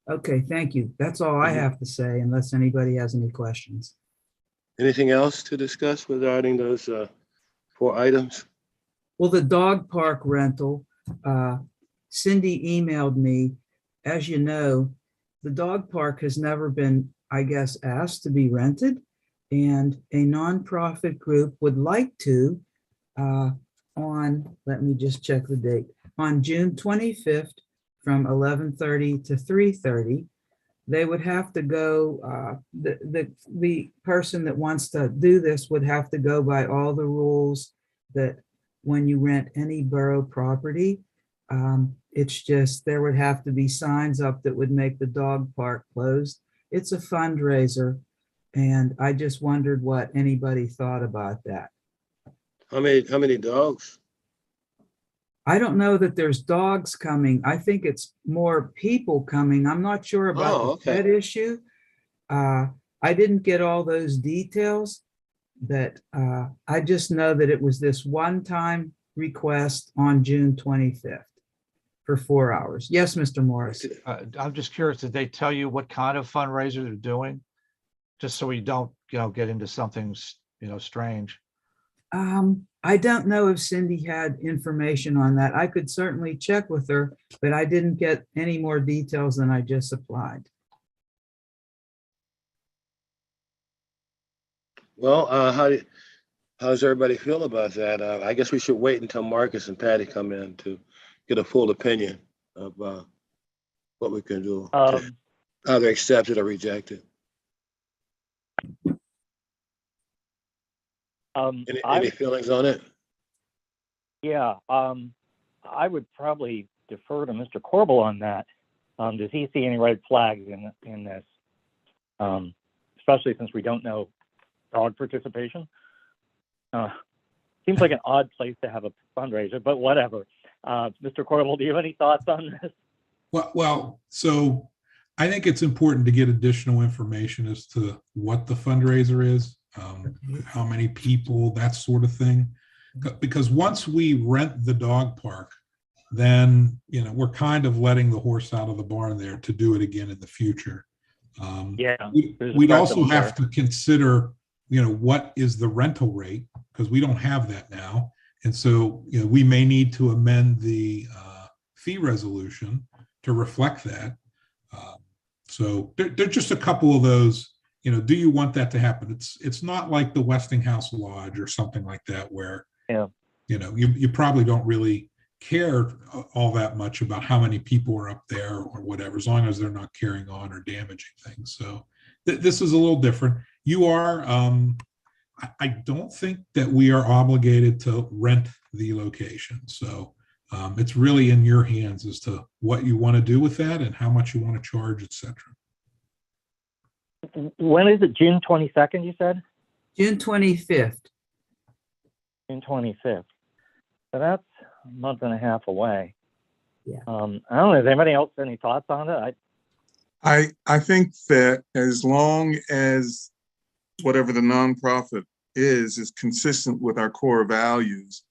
S3: Okay, thank you. That's all I have to say, unless anybody has any questions.
S2: Anything else to discuss regarding those 4 items?
S3: Well, the dog park rental, Cindy emailed me. As you know, the dog park has never been, I guess, asked to be rented. And a nonprofit group would like to, let me just check the date, on June 25th from 11:30 to 3:30, they would have to go, the person that wants to do this would have to go by all the rules that when you rent any borough property, it's just, there would have to be signs up that would make the dog park closed. It's a fundraiser. And I just wondered what anybody thought about that.
S2: How many dogs?
S3: I don't know that there's dogs coming. I think it's more people coming. I'm not sure about
S2: Oh,
S3: the
S2: okay.
S3: pet issue. I didn't get all those details, but I just know that it was this one-time request on June 25th for 4 hours. Yes, Mr. Morris.
S1: I'm just curious, did they tell you what kind of fundraiser they're doing? Just so we don't get into something, strange.
S3: I don't know if Cindy had information on that. I could certainly check with her, but I didn't get any more details than I just supplied.
S2: Well, how does everybody feel about that? I guess we should wait until Marcus and Patty come in to get a full opinion of what we can do, either accept it or reject it. Any feelings on it?
S5: Yeah, I would probably defer to Mr. Corbel on that. Does he see any red flags in this? Especially since we don't know dog participation. Seems like an odd place to have a fundraiser, but whatever. Mr. Corbel, do you have any thoughts on this?
S6: Well, so I think it's important to get additional information as to what the fundraiser is, how many people, that sort of thing. Because once we rent the dog park, then, we're kind of letting the horse out of the barn there to do it again in the future.
S5: Yeah.
S6: We'd also have to consider, what is the rental rate? Because we don't have that now. And so, we may need to amend the fee resolution to reflect that. So there's just a couple of those, do you want that to happen? It's not like the Westinghouse Lodge or something like that where, you probably don't really care all that much about how many people are up there or whatever, as long as they're not carrying on or damaging things. So this is a little different. You are, I don't think that we are obligated to rent the location. So it's really in your hands as to what you want to do with that and how much you want to charge, etc.
S5: When is it? June 22nd, you said?
S3: June 25th.
S5: June 25th. So that's a month and a half away.
S3: Yeah.
S5: I don't know. Has anybody else any thoughts on it?
S8: I think that as long as whatever the nonprofit is consistent with our core values,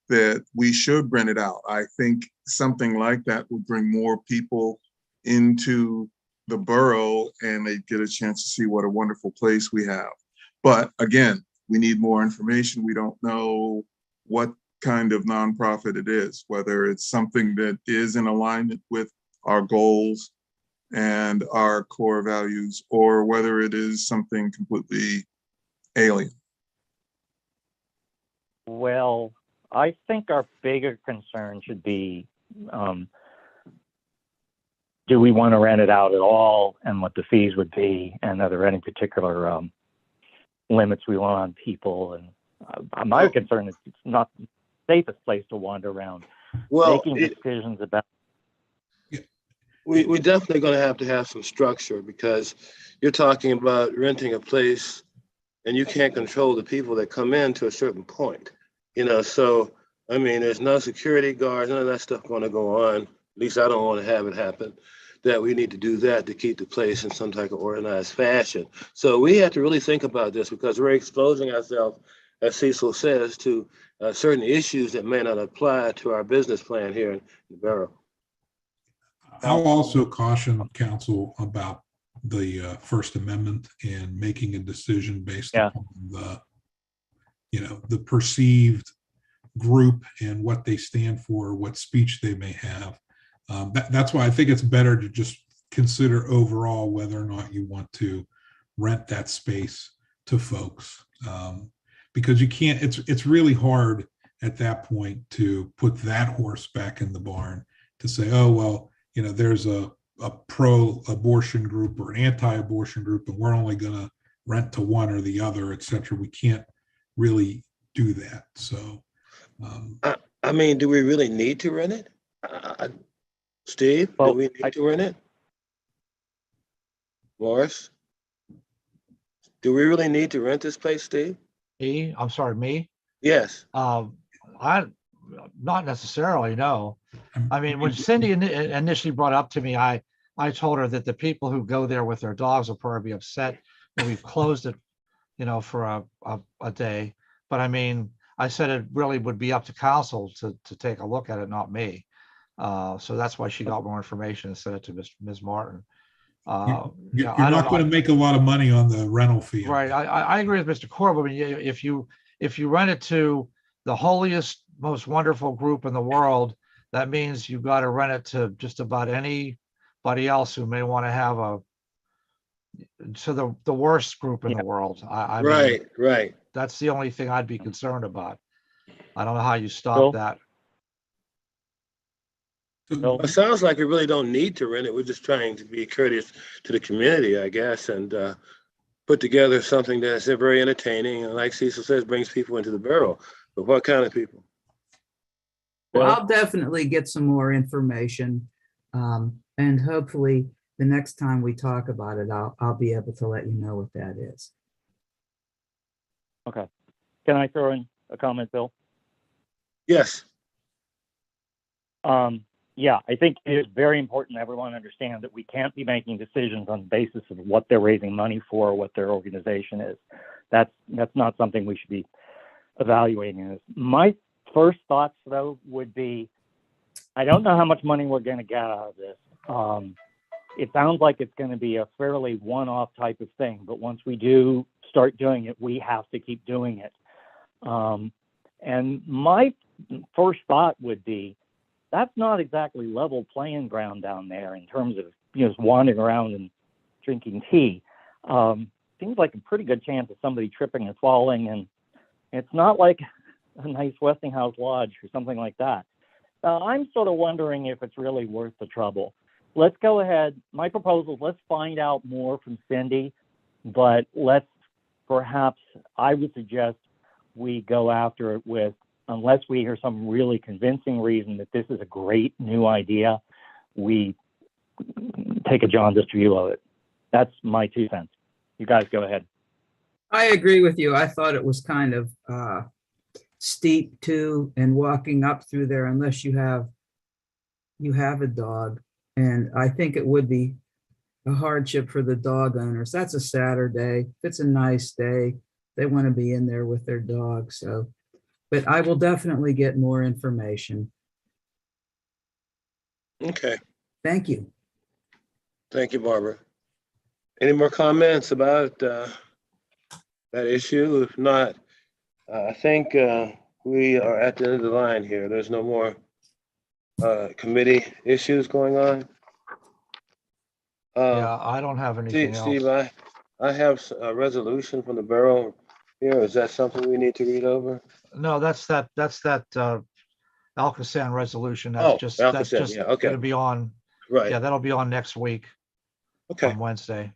S8: that we should rent it out. I think something like that would bring more people into the borough and they get a chance to see what a wonderful place we have. But again, we need more information. We don't know what kind of nonprofit it is, whether it's something that is in alignment with our goals and our core values, or whether it is something completely alien.
S5: Well, I think our bigger concern should be, do we want to rent it out at all and what the fees would be? And are there any particular limits we want on people? And my concern is it's not the safest place to wander around. Making decisions about.
S2: We're definitely going to have some structure, because you're talking about renting a place and you can't control the people that come in to a certain point. So, I mean, there's no security guards, none of that stuff going to go on. At least I don't want to have it happen, that we need to do that to keep the place in some type of organized fashion. So we have to really think about this, because we're exposing ourselves, as Cecil says, to certain issues that may not apply to our business plan here in the borough.
S6: I'll also caution council about the First Amendment and making a decision based upon the perceived group and what they stand for, what speech they may have. That's why I think it's better to just consider overall whether or not you want to rent that space to folks, because you can't. It's really hard at that point to put that horse back in the barn to say, oh well, there's a pro-abortion group or an anti-abortion group, and we're only going to rent to one or the other, etc. We can't really do that. So,
S2: I mean, do we really need to rent it? Steve, do we need to rent it? Morris, do we really need to rent this place, Steve?
S1: Me? I'm sorry, me?
S2: Yes.
S1: I not necessarily, no. I mean, when Cindy initially brought up to me, I told her that the people who go there with their dogs will probably be upset that we've closed it, for a day. But I mean, I said it really would be up to council to take a look at it, not me. So that's why she got more information and sent it to Ms. Martin.
S6: You're
S1: I don't
S6: not
S1: know.
S6: going to make a lot of money on the rental fee. on
S1: Right,
S6: that.
S1: I agree with Mr. Corbett. I mean, if you rent it to the holiest, most wonderful group in the world, that means you've got to rent it to just about anybody else who may want to have the worst group in the world. I mean,
S2: Right, right.
S1: that's the only thing I'd be concerned about. I don't know how you
S5: Bill?
S1: stop that.
S5: Bill?
S2: It sounds like we really don't need to rent it. We're just trying to be courteous to the community, I guess, and put together something that's very entertaining and, like Cecil says, brings people into the barrel. But what kind of people?
S3: Well,
S5: Bill?
S3: I'll definitely get some more information. And hopefully the next time we talk about it, I'll be able to let you know what that is.
S5: Okay. Can I throw in a comment, Bill?
S2: Yes.
S5: Yeah, I think it is very important everyone understand that we can't be making decisions on the basis of what they're raising money for or what their organization is. That's not something we should be evaluating. My first thoughts, though, would be, I don't know how much money we're going to get out of this. It sounds like it's going to be a fairly one-off type of thing, but once we do start doing it, we have to keep doing it. And my first thought would be, that's not exactly level playing ground down there in terms of just wandering around and drinking tea. Seems like a pretty good chance of somebody tripping and falling, and it's not like a nice Westinghouse Lodge or something like that. I'm sort of wondering if it's really worth the trouble. Let's go ahead. My proposal, let's find out more from Cindy, but let's perhaps, I would suggest we go after it with, unless we hear some really convincing reason that this is a great new idea, we take a jaundiced view of it. That's my 2 cents. You guys go ahead.
S3: I agree with you. I thought it was kind of steep too, and walking up through there unless you have a dog. And I think it would be a hardship for the dog owners. That's a Saturday. If it's a nice day, they want to be in there with their dog. So, but I will definitely get more information.
S2: Okay.
S3: Thank you.
S2: Thank you, Barbara. Any more comments about that issue? If not, I think we are at the end of the line here. There's no more committee issues going on.
S1: Yeah, I don't have anything
S2: Steve,
S1: else.
S2: I have a resolution from the borough here. Is that something we need to read over?
S1: No, that's that Alcoasand resolution.
S2: Oh,
S1: That's
S2: Alcoasand,
S1: just
S2: yeah, okay.
S1: gonna be on,
S2: Right.
S1: yeah, that'll be on next week
S2: Okay.
S1: on Wednesday.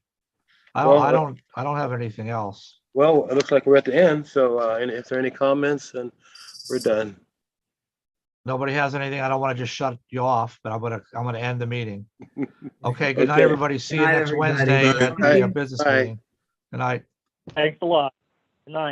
S1: I
S2: Well,
S1: don't have anything else.
S2: Well, it looks like we're at the end. So and if there are any comments, then we're done.
S1: Nobody has anything. I don't want to just shut you off, but I'm gonna end the meeting. Okay, good night,
S2: Okay.
S1: everybody. See you
S3: Good night,
S1: next
S3: everybody.
S1: Wednesday
S8: Good
S1: at
S8: night.
S1: the business
S2: Bye.
S1: meeting. Good night.
S5: Thanks a lot. Good night.